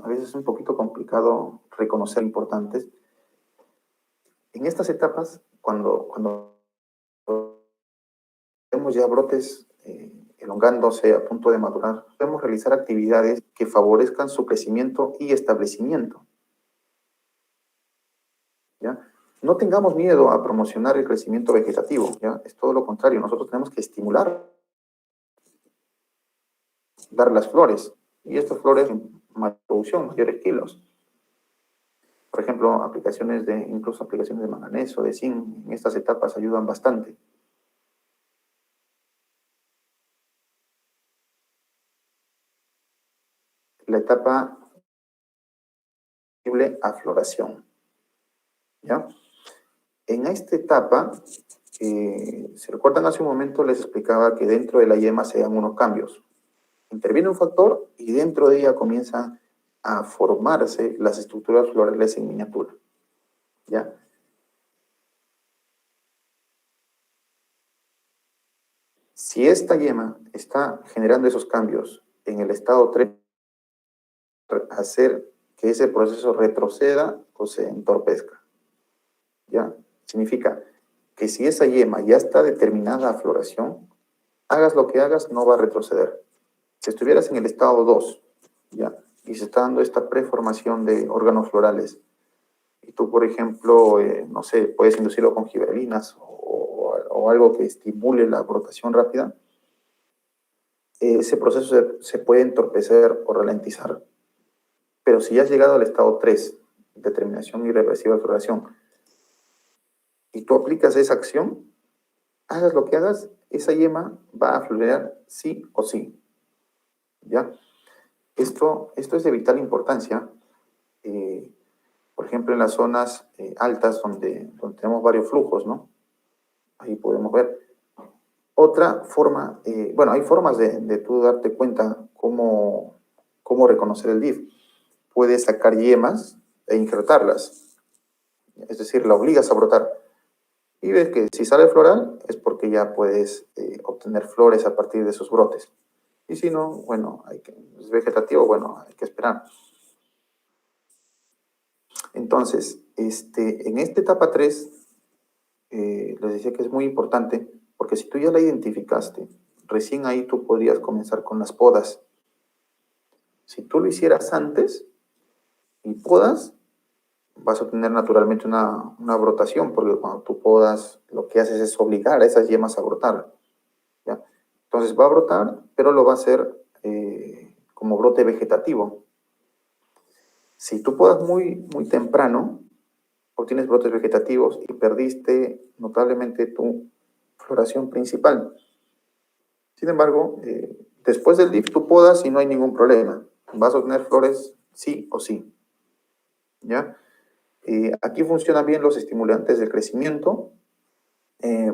a veces es un poquito complicado reconocer importantes. En estas etapas, cuando vemos ya brotes elongándose a punto de madurar, podemos realizar actividades que favorezcan su crecimiento y establecimiento. ¿Ya? No tengamos miedo a promocionar el crecimiento vegetativo, ¿ya? Es todo lo contrario, nosotros tenemos que estimular, dar las flores, y estas flores en mayor producción, mayores kilos. Por ejemplo, incluso aplicaciones de manganeso, de zinc, en estas etapas ayudan bastante. La etapa a floración. ¿Ya? En esta etapa, ¿se recuerdan hace un momento? Les explicaba que dentro de la yema se dan unos cambios. Interviene un factor y dentro de ella comienzan a formarse las estructuras florales en miniatura. ¿Ya? Si esta yema está generando esos cambios en el estado 3, hacer que ese proceso retroceda o se entorpezca. ¿Ya? Significa que si esa yema ya está determinada a floración, hagas lo que hagas, no va a retroceder. Si estuvieras en el estado 2, ¿ya? Y se está dando esta preformación de órganos florales, y tú, por ejemplo, no sé, puedes inducirlo con gibberelinas o algo que estimule la brotación rápida, ese proceso se puede entorpecer o ralentizar. Pero si ya has llegado al estado 3, determinación irreversible de floración, y tú aplicas esa acción, hagas lo que hagas, esa yema va a florear sí o sí. ¿Ya? Esto es de vital importancia, por ejemplo, en las zonas altas donde tenemos varios flujos, ¿no? Ahí podemos ver. Otra forma, bueno, hay formas de tú darte cuenta cómo reconocer el DIF. Puedes sacar yemas e injertarlas, es decir, la obligas a brotar. Y ves que si sale floral es porque ya puedes obtener flores a partir de esos brotes. Y si no, bueno, es vegetativo, bueno, hay que esperar. Entonces, en esta etapa 3, les decía que es muy importante, porque si tú ya la identificaste, recién ahí tú podrías comenzar con las podas. Si tú lo hicieras antes y podas, vas a obtener naturalmente una brotación, porque cuando tú podas, lo que haces es obligar a esas yemas a brotar. ¿Ya? Entonces va a brotar, pero lo va a hacer como brote vegetativo. Si tú podas muy temprano, obtienes brotes vegetativos y perdiste notablemente tu floración principal. Sin embargo, después del DIF tú podas y no hay ningún problema. Vas a obtener flores sí o sí. ¿Ya? Aquí funcionan bien los estimulantes del crecimiento,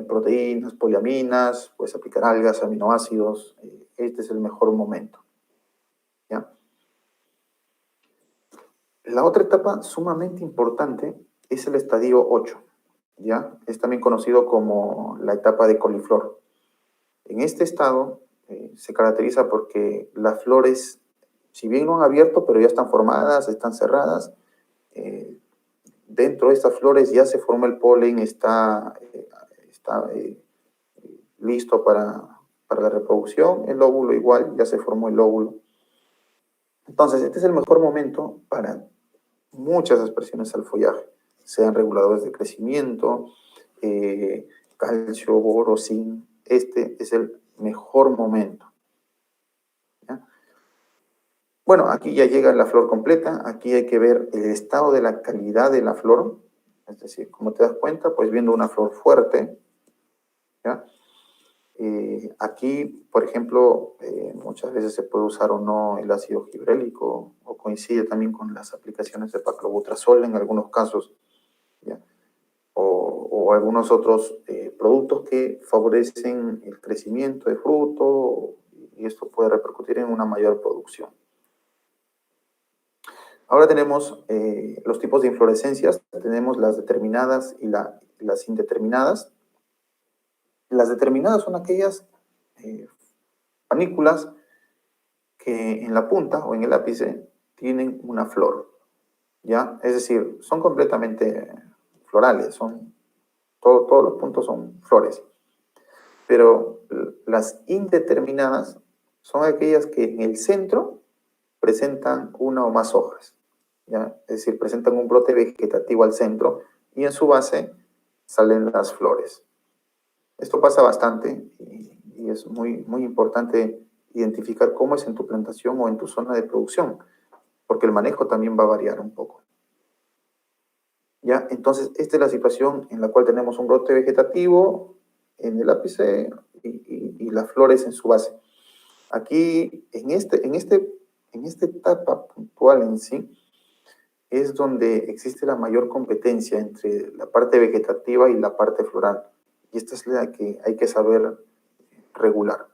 proteínas, poliaminas, puedes aplicar algas, aminoácidos. Este es el mejor momento. ¿Ya? La otra etapa sumamente importante es el estadio 8. ¿Ya? Es también conocido como la etapa de coliflor. En este estado se caracteriza porque las flores, si bien no han abierto, pero ya están formadas, están cerradas, dentro de estas flores ya se forma el polen, está listo para la reproducción. El óvulo igual, ya se formó el óvulo. Entonces, este es el mejor momento para muchas aspersiones al follaje. sean reguladores de crecimiento, calcio, boro, zinc. Este es el mejor momento. ¿Ya? Bueno, aquí ya llega la flor completa. Aquí hay que ver el estado de la calidad de la flor. Es decir, como te das cuenta, pues viendo una flor fuerte, ¿ya? Aquí, por ejemplo, muchas veces se puede usar o no el ácido gibrélico, o coincide también con las aplicaciones de paclobutrazol en algunos casos, ¿ya? O algunos otros productos que favorecen el crecimiento de fruto, y esto puede repercutir en una mayor producción. Ahora tenemos los tipos de inflorescencias. Tenemos las determinadas y las indeterminadas. Las determinadas son aquellas panículas que en la punta o en el ápice tienen una flor, ¿ya? Es decir, son completamente florales, todos los puntos son flores. Pero las indeterminadas son aquellas que en el centro presentan una o más hojas, ¿ya? Es decir, presentan un brote vegetativo al centro y en su base salen las flores. Esto pasa bastante y es muy, muy importante identificar cómo es en tu plantación o en tu zona de producción, porque el manejo también va a variar un poco. ¿Ya? Entonces, esta es la situación en la cual tenemos un brote vegetativo en el ápice y las flores en su base. Aquí, en esta etapa puntual en sí, es donde existe la mayor competencia entre la parte vegetativa y la parte floral. Y esta es la que hay que saber regular.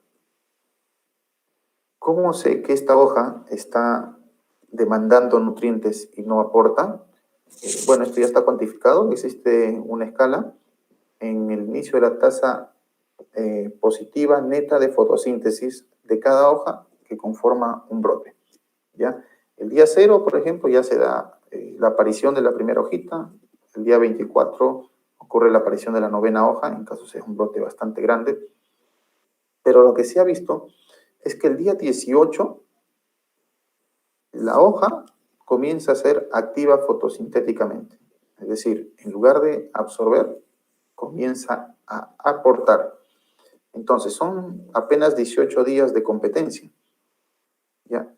¿Cómo sé que esta hoja está demandando nutrientes y no aporta? Bueno, esto ya está cuantificado. Existe una escala en el inicio de la tasa positiva neta de fotosíntesis de cada hoja que conforma un brote, ¿ya? El día 0, por ejemplo, ya se da la aparición de la primera hojita. El día 24 ocurre la aparición de la 9ª hoja, en caso sea un brote bastante grande. Pero lo que se ha visto es que el día 18 la hoja comienza a ser activa fotosintéticamente. Es decir, en lugar de absorber, comienza a aportar. Entonces, son apenas 18 días de competencia, ¿ya?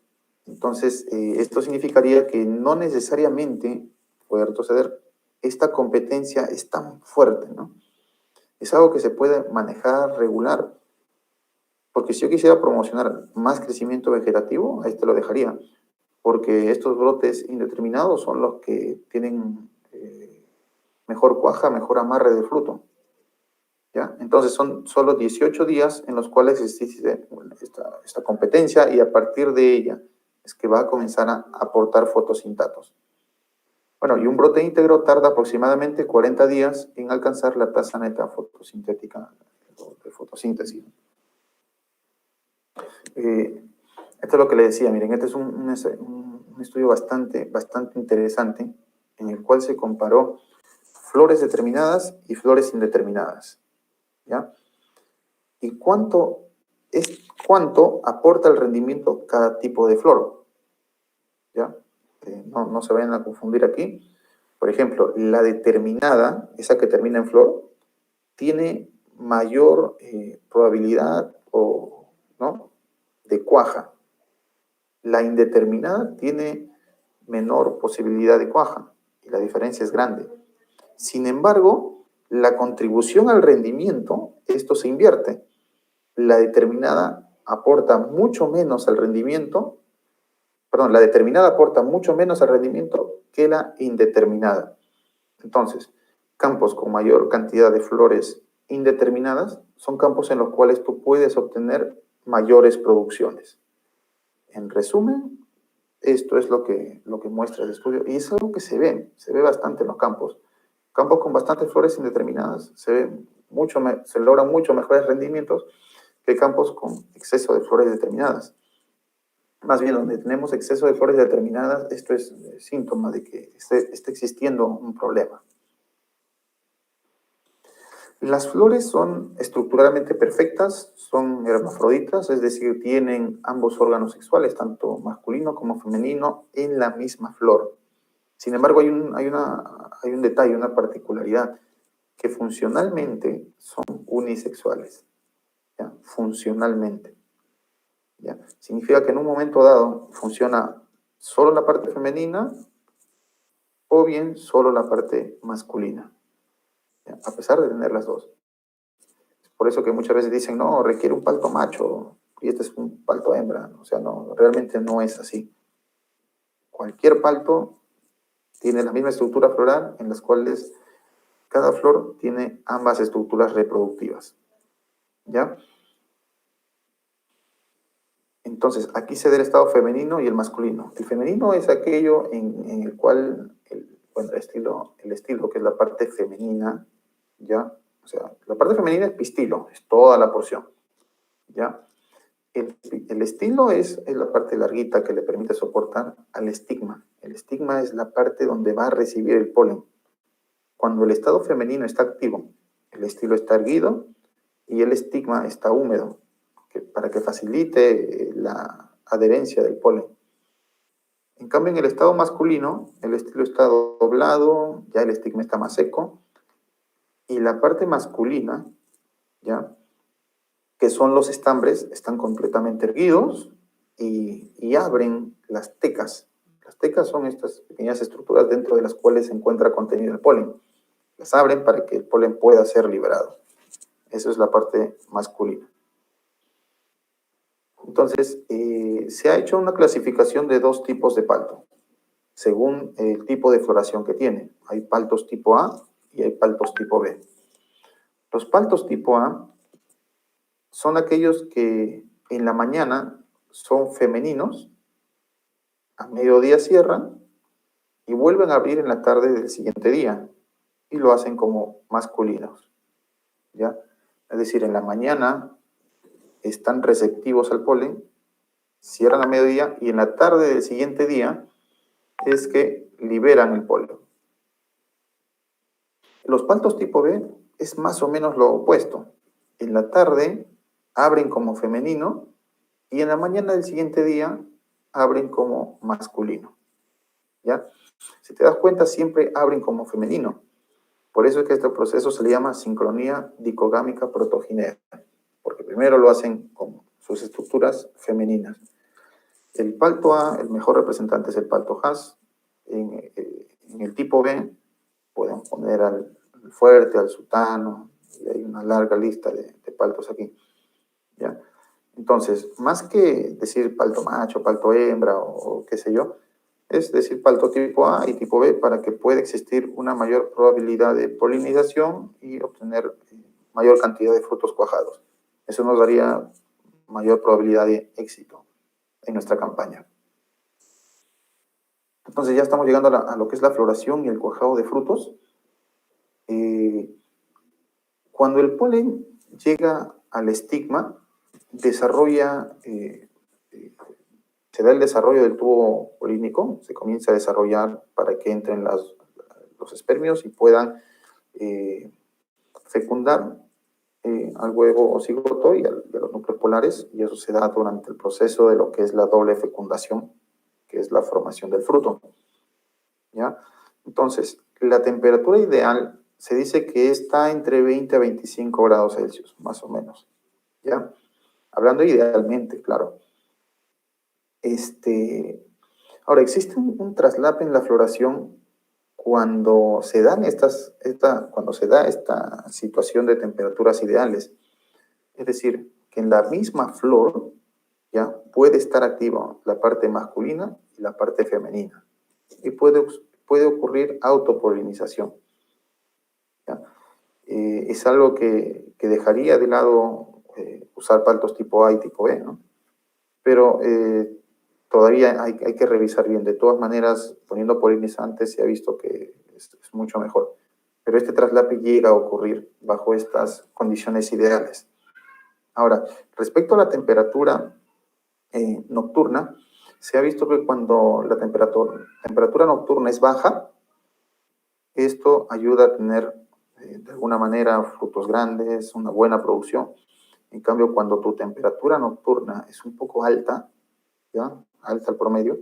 Entonces, esto significaría que no necesariamente, puede retroceder, esta competencia es tan fuerte, ¿no? Es algo que se puede manejar, regular, porque si yo quisiera promocionar más crecimiento vegetativo, ahí te lo dejaría, porque estos brotes indeterminados son los que tienen mejor cuaja, mejor amarre de fruto, ¿ya? Entonces son solo 18 días en los cuales existe esta competencia y a partir de ella es que va a comenzar a aportar fotosintatos. Bueno, y un brote íntegro tarda aproximadamente 40 días en alcanzar la tasa neta fotosintética de fotosíntesis. Esto es lo que le decía, miren, este es un estudio bastante interesante en el cual se comparó flores determinadas y flores indeterminadas, ¿ya? ¿Y cuánto aporta el rendimiento cada tipo de flor? ¿Ya? No se vayan a confundir aquí. Por ejemplo, la determinada, esa que termina en flor, tiene mayor probabilidad ¿no? de cuaja. La indeterminada tiene menor posibilidad de cuaja y la diferencia es grande. Sin embargo, la contribución al rendimiento, esto se invierte. La determinada aporta mucho menos al rendimiento, la determinada aporta mucho menos al rendimiento que la indeterminada. Entonces, campos con mayor cantidad de flores indeterminadas son campos en los cuales tú puedes obtener mayores producciones. En resumen, esto es lo que muestra el estudio y es algo que se ve bastante en los campos. Campos con bastantes flores indeterminadas se logran mucho mejores rendimientos que campos con exceso de flores determinadas. Más bien, donde tenemos exceso de flores determinadas, esto es síntoma de que está existiendo un problema. Las flores son estructuralmente perfectas, son hermafroditas, es decir, tienen ambos órganos sexuales, tanto masculino como femenino, en la misma flor. Sin embargo, hay un detalle, una particularidad, que funcionalmente son unisexuales, ¿ya? Funcionalmente, ¿ya? Significa que en un momento dado funciona solo la parte femenina o bien solo la parte masculina, ¿ya? A pesar de tener las dos. Es por eso que muchas veces dicen, no, requiere un palto macho y este es un palto hembra. O sea, no, realmente no es así. Cualquier palto tiene la misma estructura floral en las cuales cada flor tiene ambas estructuras reproductivas, ¿ya? Entonces, aquí se da el estado femenino y el masculino. El femenino es aquello en el cual, el estilo que es la parte femenina, ¿ya? O sea, la parte femenina es pistilo, es toda la porción, ¿ya? El estilo es la parte larguita que le permite soportar al estigma. El estigma es la parte donde va a recibir el polen. Cuando el estado femenino está activo, el estilo está erguido y el estigma está húmedo, para que facilite la adherencia del polen. En cambio, en el estado masculino, el estilo está doblado, ya el estigma está más seco, y la parte masculina, ya, que son los estambres, están completamente erguidos y abren las tecas. Las tecas son estas pequeñas estructuras dentro de las cuales se encuentra contenido el polen. Las abren para que el polen pueda ser liberado. Esa es la parte masculina. Entonces, se ha hecho una clasificación de dos tipos de palto, según el tipo de floración que tiene. Hay paltos tipo A y hay paltos tipo B. Los paltos tipo A son aquellos que en la mañana son femeninos, a mediodía cierran y vuelven a abrir en la tarde del siguiente día y lo hacen como masculinos, ¿ya? Es decir, en la mañana están receptivos al polen, cierran a mediodía y en la tarde del siguiente día es que liberan el polen. Los paltos tipo B es más o menos lo opuesto. En la tarde abren como femenino y en la mañana del siguiente día abren como masculino, ¿ya? Si te das cuenta, siempre abren como femenino. Por eso es que este proceso se le llama sincronía dicogámica protoginea, porque primero lo hacen con sus estructuras femeninas. El palto A, el mejor representante es el palto Haas. En el tipo B, pueden poner al fuerte, al sultano, y hay una larga lista de paltos aquí, ¿ya? Entonces, más que decir palto macho, palto hembra o qué sé yo, es decir palto tipo A y tipo B para que pueda existir una mayor probabilidad de polinización y obtener mayor cantidad de frutos cuajados. Eso nos daría mayor probabilidad de éxito en nuestra campaña. Entonces ya estamos llegando a lo que es la floración y el cuajado de frutos. Cuando el polen llega al estigma, se da el desarrollo del tubo polínico, se comienza a desarrollar para que entren los espermios y puedan fecundar al huevo ocigoto y a los núcleos polares, y eso se da durante el proceso de lo que es la doble fecundación, que es la formación del fruto, ¿ya? Entonces, la temperatura ideal se dice que está entre 20 a 25 grados Celsius, más o menos, ¿ya? Hablando idealmente, claro. Ahora, existe un traslape en la floración cuando se da esta situación de temperaturas ideales. Es decir, que en la misma flor ya puede estar activa la parte masculina y la parte femenina. Y puede ocurrir autopolinización, ¿ya? Es algo que dejaría de lado usar paltos tipo A y tipo B, ¿no? Pero todavía hay que revisar bien. De todas maneras, poniendo polinizantes se ha visto que es mucho mejor. Pero este traslape llega a ocurrir bajo estas condiciones ideales. Ahora, respecto a la temperatura nocturna, se ha visto que cuando la temperatura nocturna es baja, esto ayuda a tener de alguna manera frutos grandes, una buena producción. En cambio, cuando tu temperatura nocturna es un poco alta, ¿ya? Alta al promedio,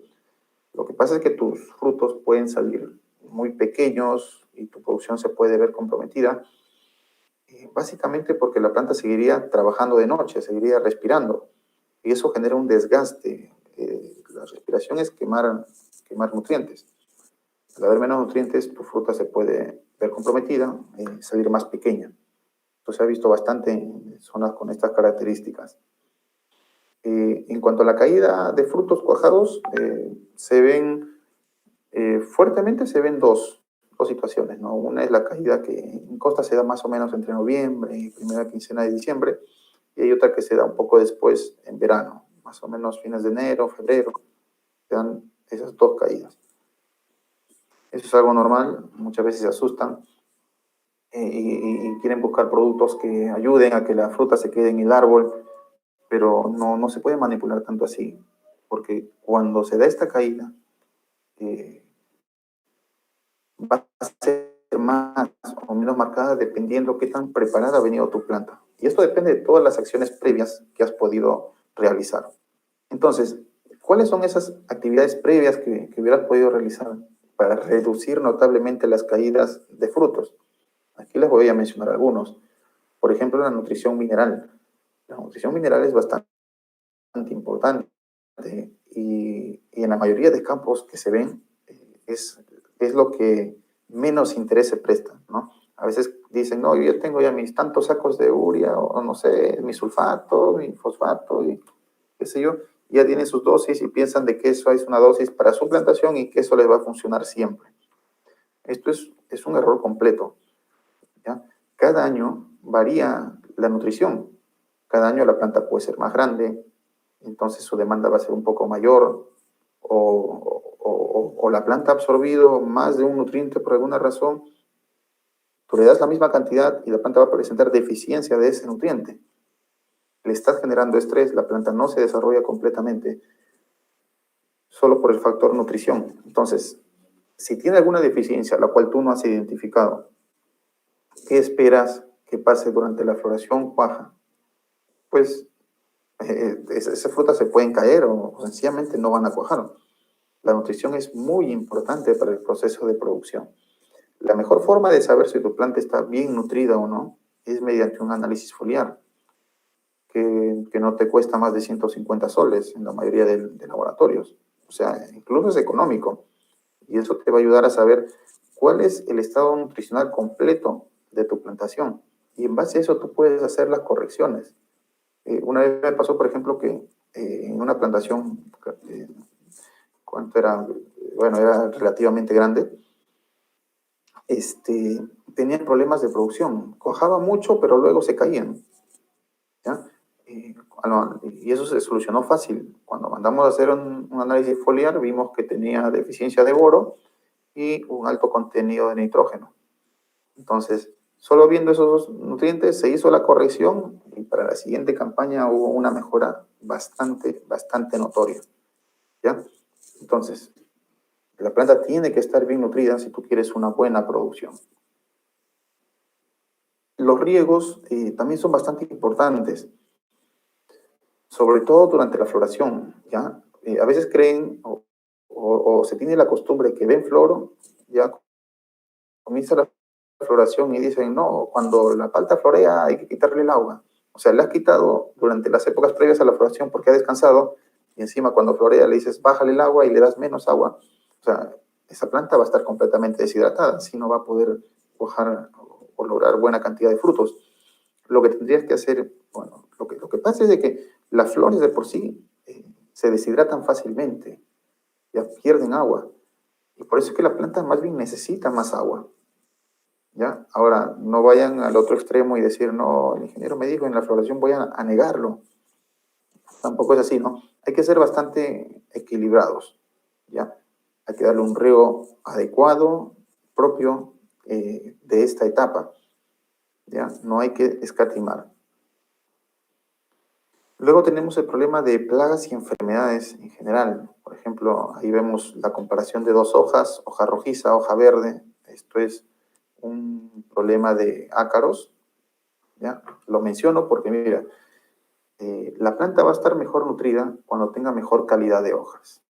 Lo que pasa es que tus frutos pueden salir muy pequeños y tu producción se puede ver comprometida, básicamente porque la planta seguiría trabajando de noche, seguiría respirando, y eso genera un desgaste. La respiración es quemar nutrientes. Al haber menos nutrientes, tu fruta se puede ver comprometida y salir más pequeña. Esto se ha visto bastante en zonas con estas características. En cuanto a la caída de frutos cuajados, fuertemente se ven dos situaciones, ¿no? Una es la caída que en costa se da más o menos entre noviembre y primera quincena de diciembre, y hay otra que se da un poco después en verano, más o menos fines de enero, febrero, se dan esas dos caídas. Eso es algo normal, muchas veces se asustan y quieren buscar productos que ayuden a que la fruta se quede en el árbol, pero no se puede manipular tanto así, porque cuando se da esta caída, va a ser más o menos marcada dependiendo qué tan preparada ha venido tu planta. Y esto depende de todas las acciones previas que has podido realizar. Entonces, ¿cuáles son esas actividades previas que hubieras podido realizar para reducir notablemente las caídas de frutos? Aquí les voy a mencionar algunos. Por ejemplo, la nutrición mineral. La nutrición mineral es bastante importante y en la mayoría de campos que se ven es lo que menos interés se presta, ¿no? A veces dicen, no, yo ya tengo ya mis tantos sacos de urea o no sé, mi sulfato, mi fosfato y qué sé yo, ya tienen sus dosis y piensan de que eso es una dosis para su plantación y que eso les va a funcionar siempre. Esto es un error completo, ¿ya? Cada año varía la nutrición. Cada año la planta puede ser más grande, entonces su demanda va a ser un poco mayor, o la planta ha absorbido más de un nutriente por alguna razón, tú le das la misma cantidad y la planta va a presentar deficiencia de ese nutriente. Le estás generando estrés, la planta no se desarrolla completamente solo por el factor nutrición. Entonces, si tiene alguna deficiencia, la cual tú no has identificado, ¿qué esperas que pase durante la floración cuaja? Pues esas frutas se pueden caer o sencillamente no van a cuajar. La nutrición es muy importante para el proceso de producción. La mejor forma de saber si tu planta está bien nutrida o no es mediante un análisis foliar, que no te cuesta más de 150 soles en la mayoría de laboratorios. O sea, incluso es económico. Y eso te va a ayudar a saber cuál es el estado nutricional completo de tu plantación. Y en base a eso tú puedes hacer las correcciones. Una vez me pasó, por ejemplo, que en una plantación, ¿cuánto era? Bueno, era relativamente grande. Tenían problemas de producción. Cuajaba mucho, pero luego se caían, ¿ya? Y eso se solucionó fácil. Cuando mandamos a hacer un análisis foliar, vimos que tenía deficiencia de boro y un alto contenido de nitrógeno. Entonces, solo viendo esos dos nutrientes, se hizo la corrección y para la siguiente campaña hubo una mejora bastante notoria, ¿ya? Entonces, la planta tiene que estar bien nutrida si tú quieres una buena producción. Los riegos también son bastante importantes, sobre todo durante la floración, ¿ya? A veces creen o se tiene la costumbre que ven floro, ya comienza la floración y dicen, no, cuando la palta florea hay que quitarle el agua. O sea, le has quitado durante las épocas previas a la floración porque ha descansado y encima cuando florea le dices, bájale el agua y le das menos agua. O sea, esa planta va a estar completamente deshidratada, así no va a poder cuajar o lograr buena cantidad de frutos. Lo que tendrías que hacer, bueno, lo que pasa es de que las flores de por sí se deshidratan fácilmente, ya pierden agua. Y por eso es que la planta más bien necesita más agua, ¿ya? Ahora, no vayan al otro extremo y decir, no, el ingeniero me dijo en la floración voy a negarlo. Tampoco es así, ¿no? Hay que ser bastante equilibrados, ¿ya? Hay que darle un riego adecuado, propio de esta etapa, ¿ya? No hay que escatimar. Luego tenemos el problema de plagas y enfermedades en general. Por ejemplo, ahí vemos la comparación de dos hojas, hoja rojiza, hoja verde. Esto es un problema de ácaros, ¿ya? Lo menciono porque, mira, la planta va a estar mejor nutrida cuando tenga mejor calidad de hojas,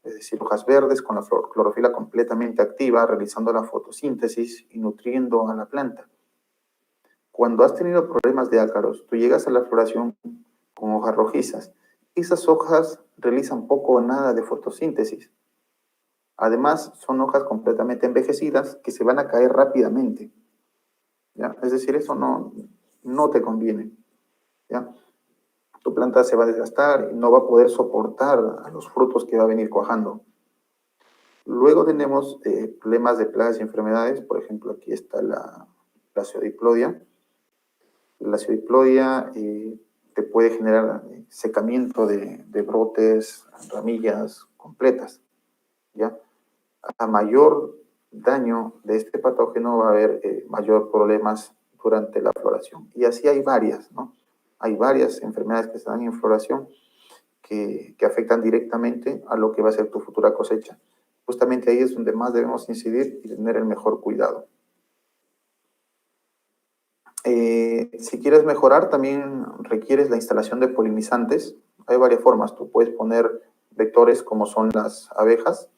es decir, hojas verdes con la clorofila completamente activa, realizando la fotosíntesis y nutriendo a la planta. Cuando has tenido problemas de ácaros, tú llegas a la floración con hojas rojizas. Esas hojas realizan poco o nada de fotosíntesis. Además, son hojas completamente envejecidas que se van a caer rápidamente, ¿ya? Es decir, eso no te conviene, ¿ya? Tu planta se va a desgastar y no va a poder soportar a los frutos que va a venir cuajando. Luego tenemos problemas de plagas y enfermedades. Por ejemplo, aquí está la pseudoplodia. La pseudoplodia te puede generar secamiento de brotes, ramillas completas, ¿ya? A mayor daño de este patógeno va a haber mayor problemas durante la floración. Y así hay varias, ¿no? Hay varias enfermedades que están en floración que afectan directamente a lo que va a ser tu futura cosecha. Justamente ahí es donde más debemos incidir y tener el mejor cuidado. Si quieres mejorar, también requieres la instalación de polinizantes. Hay varias formas. Tú puedes poner vectores como son las abejas.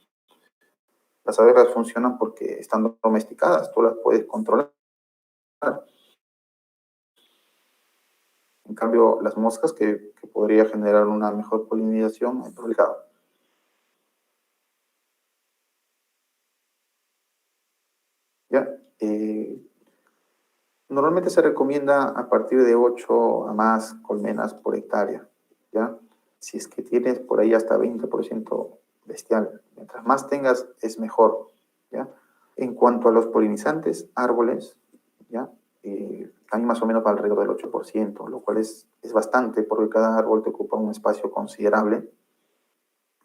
Las abejas funcionan porque están domesticadas, tú las puedes controlar. En cambio, las moscas, que podría generar una mejor polinización, es complicado. ¿Ya? Normalmente se recomienda a partir de 8 a más colmenas por hectárea, ¿ya? Si es que tienes por ahí hasta 20% bestial. Mientras más tengas, es mejor, ¿ya? En cuanto a los polinizantes, árboles, ¿ya? Hay más o menos alrededor del 8%, lo cual es bastante porque cada árbol te ocupa un espacio considerable.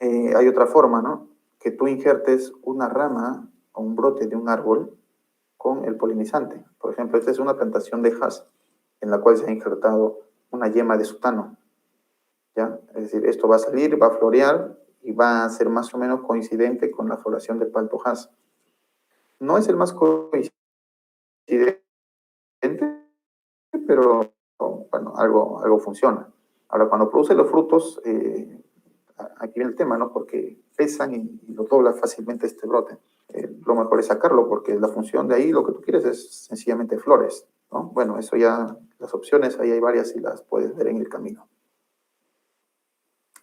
Hay otra forma, ¿no? Que tú injertes una rama o un brote de un árbol con el polinizante. Por ejemplo, esta es una plantación de Hass en la cual se ha injertado una yema de sutano, ¿ya? Es decir, esto va a salir, va a florear y va a ser más o menos coincidente con la floración del palto Hass. No es el más coincidente, pero bueno, algo funciona. Ahora, cuando produce los frutos, aquí viene el tema, ¿no? Porque pesan y lo dobla fácilmente este brote. Lo mejor es sacarlo, porque la función de ahí, lo que tú quieres es sencillamente flores, ¿no? Bueno, eso ya, las opciones, ahí hay varias y las puedes ver en el camino.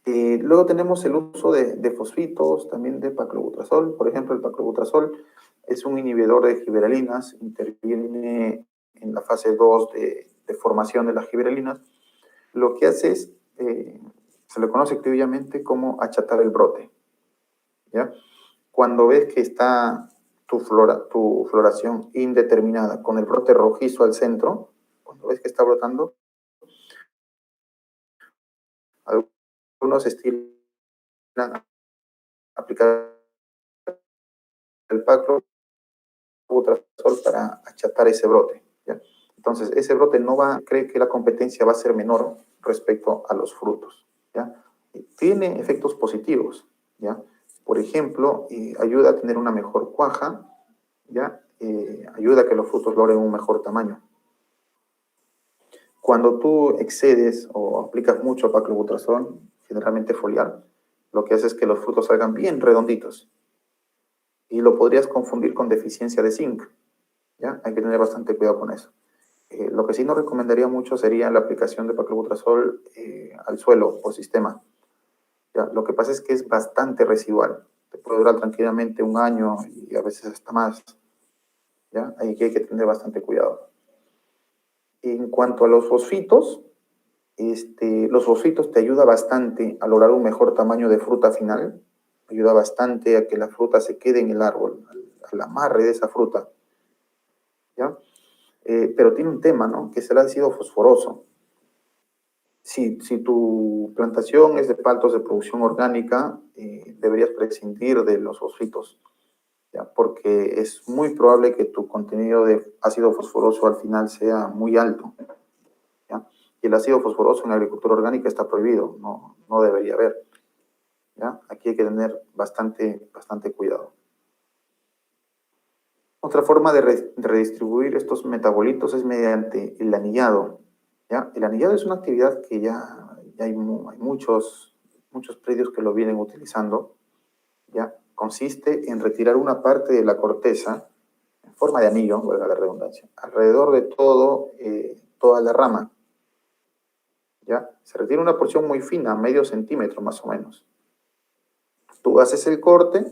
Luego tenemos el uso de fosfitos, también de paclobutrazol. Por ejemplo, el paclobutrazol es un inhibidor de gibberelinas, interviene en la fase 2 de formación de las gibberelinas. Lo que hace es, se le conoce activamente como achatar el brote, ¿ya? Cuando ves que está tu floración indeterminada con el brote rojizo al centro, cuando ves que está brotando, algunos estilan aplicar el paclobutrazol para achatar ese brote, ¿ya? Entonces, ese brote cree que la competencia va a ser menor respecto a los frutos, ¿ya? Tiene efectos positivos, ¿ya? Por ejemplo, ayuda a tener una mejor cuaja, ¿ya? Ayuda a que los frutos logren un mejor tamaño. Cuando tú excedes o aplicas mucho paclobutrazol, generalmente foliar, lo que hace es que los frutos salgan bien redonditos. Y lo podrías confundir con deficiencia de zinc, ¿ya? Hay que tener bastante cuidado con eso. Lo que sí no recomendaría mucho sería la aplicación de paclobutrazol al suelo por sistema. ¿Ya? Lo que pasa es que es bastante residual. Te puede durar tranquilamente un año y a veces hasta más, ¿ya? Ahí hay que tener bastante cuidado. En cuanto a los fosfitos te ayudan bastante a lograr un mejor tamaño de fruta final. Ayuda bastante a que la fruta se quede en el árbol, al amarre de esa fruta, ¿ya? Pero tiene un tema, ¿no? Que es el ácido fosforoso. Si tu plantación es de paltos de producción orgánica, deberías prescindir de los fosfitos, ¿ya? Porque es muy probable que tu contenido de ácido fosforoso al final sea muy alto, ¿ya? Y el ácido fosforoso en la agricultura orgánica está prohibido, no debería haber, ¿ya? Aquí hay que tener bastante cuidado. Otra forma de redistribuir estos metabolitos es mediante el anillado, ¿ya? El anillado es una actividad que ya hay muchos predios que lo vienen utilizando, ¿ya? Consiste en retirar una parte de la corteza en forma de anillo, valga la redundancia, alrededor de toda la rama, ¿ya? Se retira una porción muy fina, medio centímetro más o menos. Tú haces el corte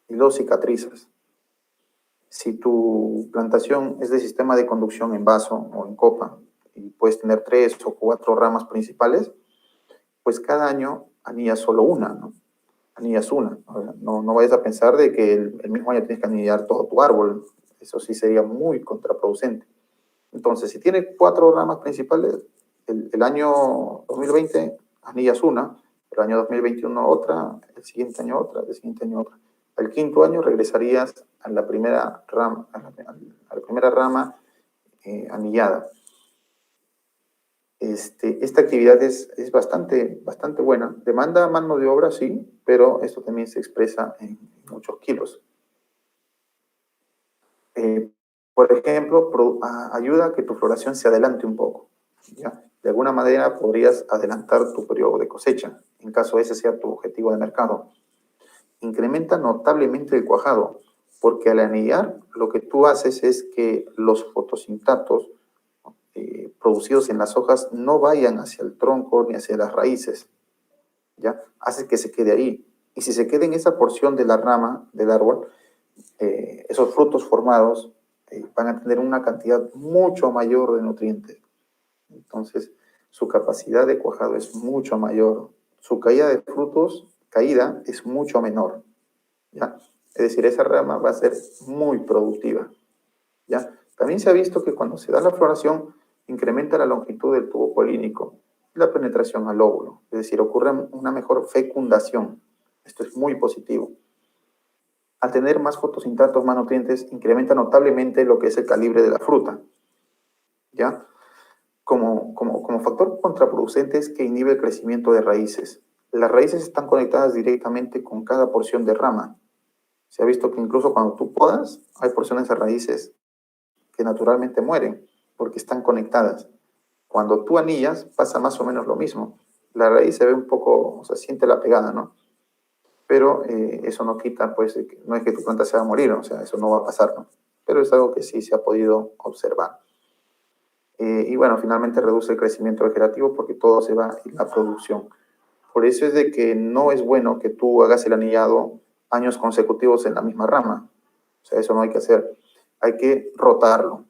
y lo cicatrizas. Si tu plantación es de sistema de conducción en vaso o en copa y puedes tener 3 o 4 ramas principales, pues cada año anillas solo una, ¿no? Anillas una. No vayas a pensar de que el mismo año tienes que anillar todo tu árbol. Eso sí sería muy contraproducente. Entonces, si tienes 4 ramas principales, el año 2020 anillas una, el año 2021 otra, el siguiente año otra, el siguiente año otra. Al quinto año regresarías a la primera rama, anillada. Esta actividad es bastante buena. Demanda mano de obra, sí, pero esto también se expresa en muchos kilos. Por ejemplo, ayuda a que tu floración se adelante un poco, ¿ya? De alguna manera podrías adelantar tu periodo de cosecha, en caso ese sea tu objetivo de mercado. Incrementa notablemente el cuajado, porque al anillar lo que tú haces es que los fotosintatos producidos en las hojas no vayan hacia el tronco ni hacia las raíces, ¿ya? Hace que se quede ahí. Y si se queda en esa porción de la rama del árbol, esos frutos formados van a tener una cantidad mucho mayor de nutrientes. Entonces, su capacidad de cuajado es mucho mayor. Su caída de frutos, es mucho menor, ¿ya? Es decir, esa rama va a ser muy productiva, ¿ya? También se ha visto que cuando se da la floración, incrementa la longitud del tubo polínico y la penetración al óvulo. Es decir, ocurre una mejor fecundación. Esto es muy positivo. Al tener más fotosintatos, más nutrientes, incrementa notablemente lo que es el calibre de la fruta, ¿ya? Como factor contraproducente es que inhibe el crecimiento de raíces. Las raíces están conectadas directamente con cada porción de rama. Se ha visto que incluso cuando tú podas, hay porciones de raíces que naturalmente mueren porque están conectadas. Cuando tú anillas, pasa más o menos lo mismo. La raíz se ve un poco, o sea, siente la pegada, ¿no? Pero eso no quita, pues, no es que tu planta se va a morir, o sea, eso no va a pasar, ¿no? Pero es algo que sí se ha podido observar. Y bueno, finalmente reduce el crecimiento vegetativo porque todo se va en la producción. Por eso es de que no es bueno que tú hagas el anillado años consecutivos en la misma rama. O sea, eso no hay que hacer. Hay que rotarlo.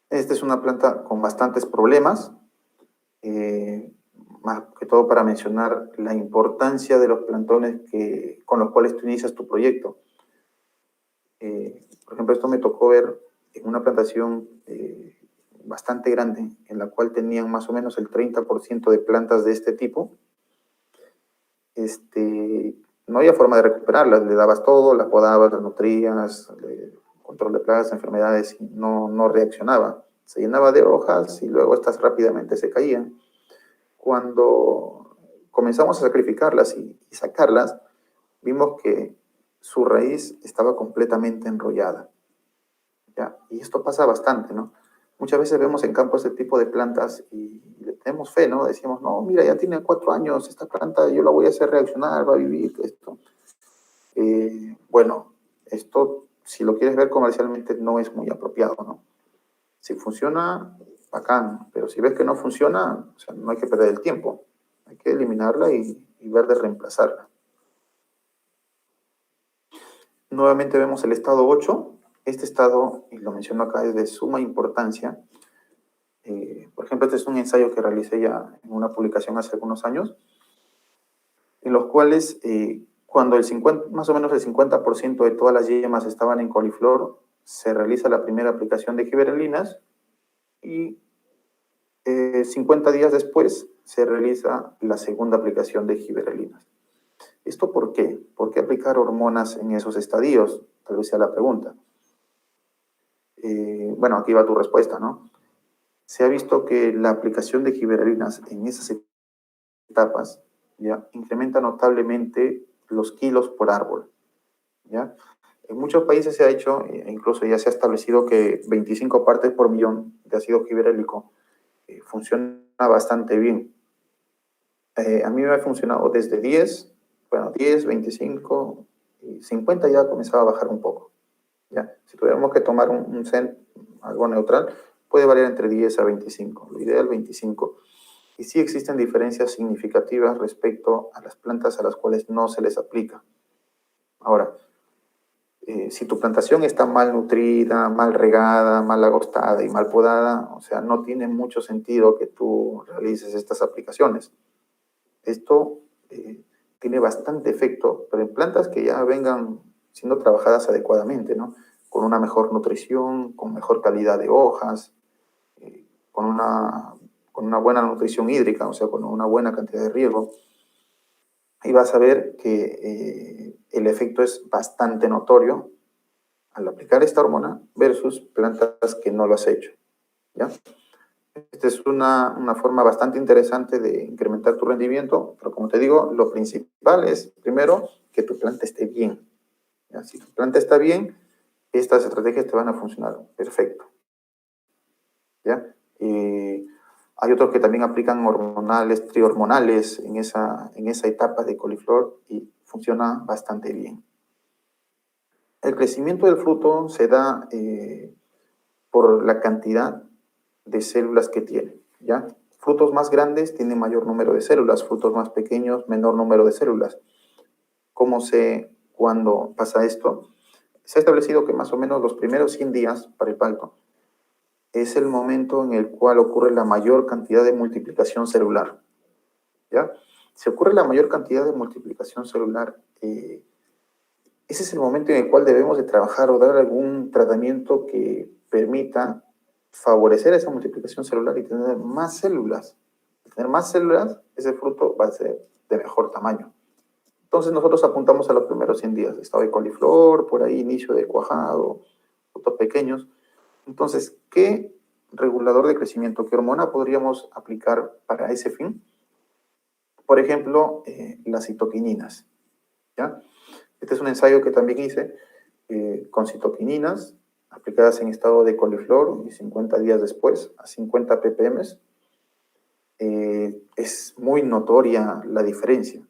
Esta es una planta con bastantes problemas, más que todo para mencionar la importancia de los plantones con los cuales tú inicias tu proyecto. Por ejemplo, esto me tocó ver en una plantación bastante grande, en la cual tenían más o menos el 30% de plantas de este tipo. No había forma de recuperarlas, le dabas todo, las podabas, las nutrías, control de plagas, enfermedades, y no reaccionaba. Se llenaba de hojas y luego estas rápidamente se caían. Cuando comenzamos a sacrificarlas y sacarlas, vimos que su raíz estaba completamente enrollada, ¿ya? Y esto pasa bastante, ¿no? Muchas veces vemos en campo este tipo de plantas y le tenemos fe, ¿no? Decimos, no, mira, ya tiene 4 años, esta planta yo la voy a hacer reaccionar, va a vivir esto. Bueno, esto, si lo quieres ver comercialmente, no es muy apropiado, ¿no? Si funciona, bacán, pero si ves que no funciona, o sea, no hay que perder el tiempo. Hay que eliminarla y ver de reemplazarla. Nuevamente vemos el estado 8. Este estado, y lo menciono acá, es de suma importancia. Por ejemplo, este es un ensayo que realicé ya en una publicación hace algunos años, en los cuales cuando más o menos el 50% de todas las yemas estaban en coliflor, se realiza la primera aplicación de gibberelinas y 50 días después se realiza la segunda aplicación de gibberelinas. ¿Esto por qué? ¿Por qué aplicar hormonas en esos estadios? Tal vez sea la pregunta. Bueno, aquí va tu respuesta, ¿no? Se ha visto que la aplicación de gibberelinas en esas etapas ya incrementa notablemente los kilos por árbol, ¿ya? En muchos países se ha hecho, incluso ya se ha establecido que 25 partes por millón de ácido gibberélico funciona bastante bien. A mí me ha funcionado desde 10 bueno, 10, 25 y 50 ya comenzaba a bajar un poco. ¿Ya? Si tuviéramos que tomar un CEN, algo neutral, puede variar entre 10 a 25, lo ideal 25. Y sí existen diferencias significativas respecto a las plantas a las cuales no se les aplica. Ahora, si tu plantación está mal nutrida, mal regada, mal agostada y mal podada, o sea, no tiene mucho sentido que tú realices estas aplicaciones. Esto tiene bastante efecto, pero en plantas que ya vengan siendo trabajadas adecuadamente, ¿no? Con una mejor nutrición, con mejor calidad de hojas, con una buena nutrición hídrica, o sea, con una buena cantidad de riego. Y vas a ver que el efecto es bastante notorio al aplicar esta hormona versus plantas que no lo has hecho, ¿ya? Esta es una forma bastante interesante de incrementar tu rendimiento, pero como te digo, lo principal es, primero, que tu planta esté bien, ¿ya? Si tu planta está bien, estas estrategias te van a funcionar perfecto, ¿ya? Hay otros que también aplican hormonales, trihormonales en esa etapa de coliflor y funciona bastante bien. El crecimiento del fruto se da por la cantidad de células que tiene, ¿ya? Frutos más grandes tienen mayor número de células, frutos más pequeños, menor número de células. ¿Cómo sé cuándo pasa esto? Se ha establecido que más o menos los primeros 100 días para el palto es el momento en el cual ocurre la mayor cantidad de multiplicación celular, ¿ya? Si ocurre la mayor cantidad de multiplicación celular, ese es el momento en el cual debemos de trabajar o dar algún tratamiento que permita favorecer esa multiplicación celular y tener más células. Al tener más células, ese fruto va a ser de mejor tamaño. Entonces nosotros apuntamos a los primeros 100 días, estado de coliflor, por ahí inicio de cuajado, frutos pequeños. Entonces, ¿qué regulador de crecimiento, qué hormona podríamos aplicar para ese fin? Por ejemplo, las citoquininas, ¿ya? Este es un ensayo que también hice con citoquininas aplicadas en estado de coliflor y 50 días después a 50 ppm. Es muy notoria la diferencia,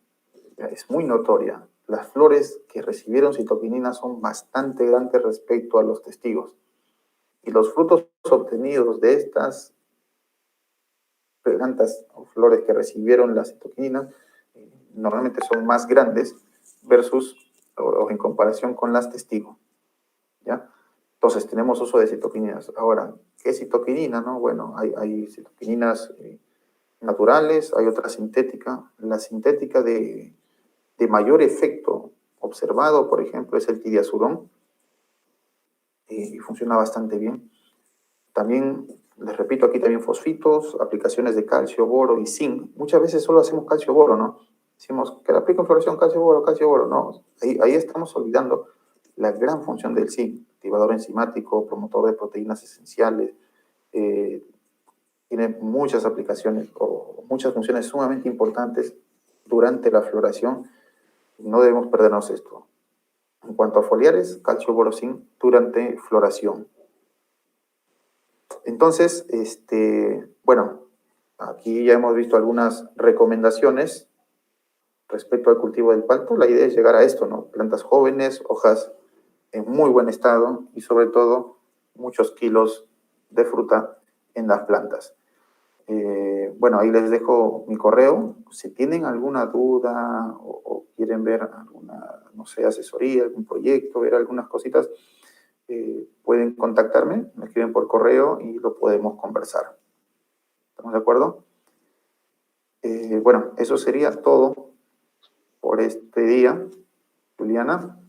¿ya? Es muy notoria. Las flores que recibieron citoquininas son bastante grandes respecto a los testigos. Y los frutos obtenidos de estas plantas o flores que recibieron la citoquinina normalmente son más grandes versus o en comparación con las testigos, ¿ya? Entonces tenemos uso de citoquininas. Ahora, ¿qué es citoquinina, no? Bueno, hay citoquininas naturales, hay otra sintética. La sintética de mayor efecto observado, por ejemplo, es el tidiazurón y funciona bastante bien. También, les repito, aquí también fosfitos, aplicaciones de calcio, boro y zinc. Muchas veces solo hacemos calcio, boro, ¿no? Decimos que le aplico en floración calcio, boro. No, ahí estamos olvidando la gran función del zinc, activador enzimático, promotor de proteínas esenciales. Tiene muchas aplicaciones o muchas funciones sumamente importantes durante la floración. No debemos perdernos esto. En cuanto a foliares, calcio, boro, zinc durante floración. Entonces, bueno, aquí ya hemos visto algunas recomendaciones respecto al cultivo del palto. La idea es llegar a esto, ¿no? Plantas jóvenes, hojas en muy buen estado y sobre todo muchos kilos de fruta en las plantas. Bueno, ahí les dejo mi correo. Si tienen alguna duda o quieren ver alguna, no sé, asesoría, algún proyecto, ver algunas cositas, pueden contactarme, me escriben por correo y lo podemos conversar. ¿Estamos de acuerdo? Bueno, eso sería todo por este día, Juliana.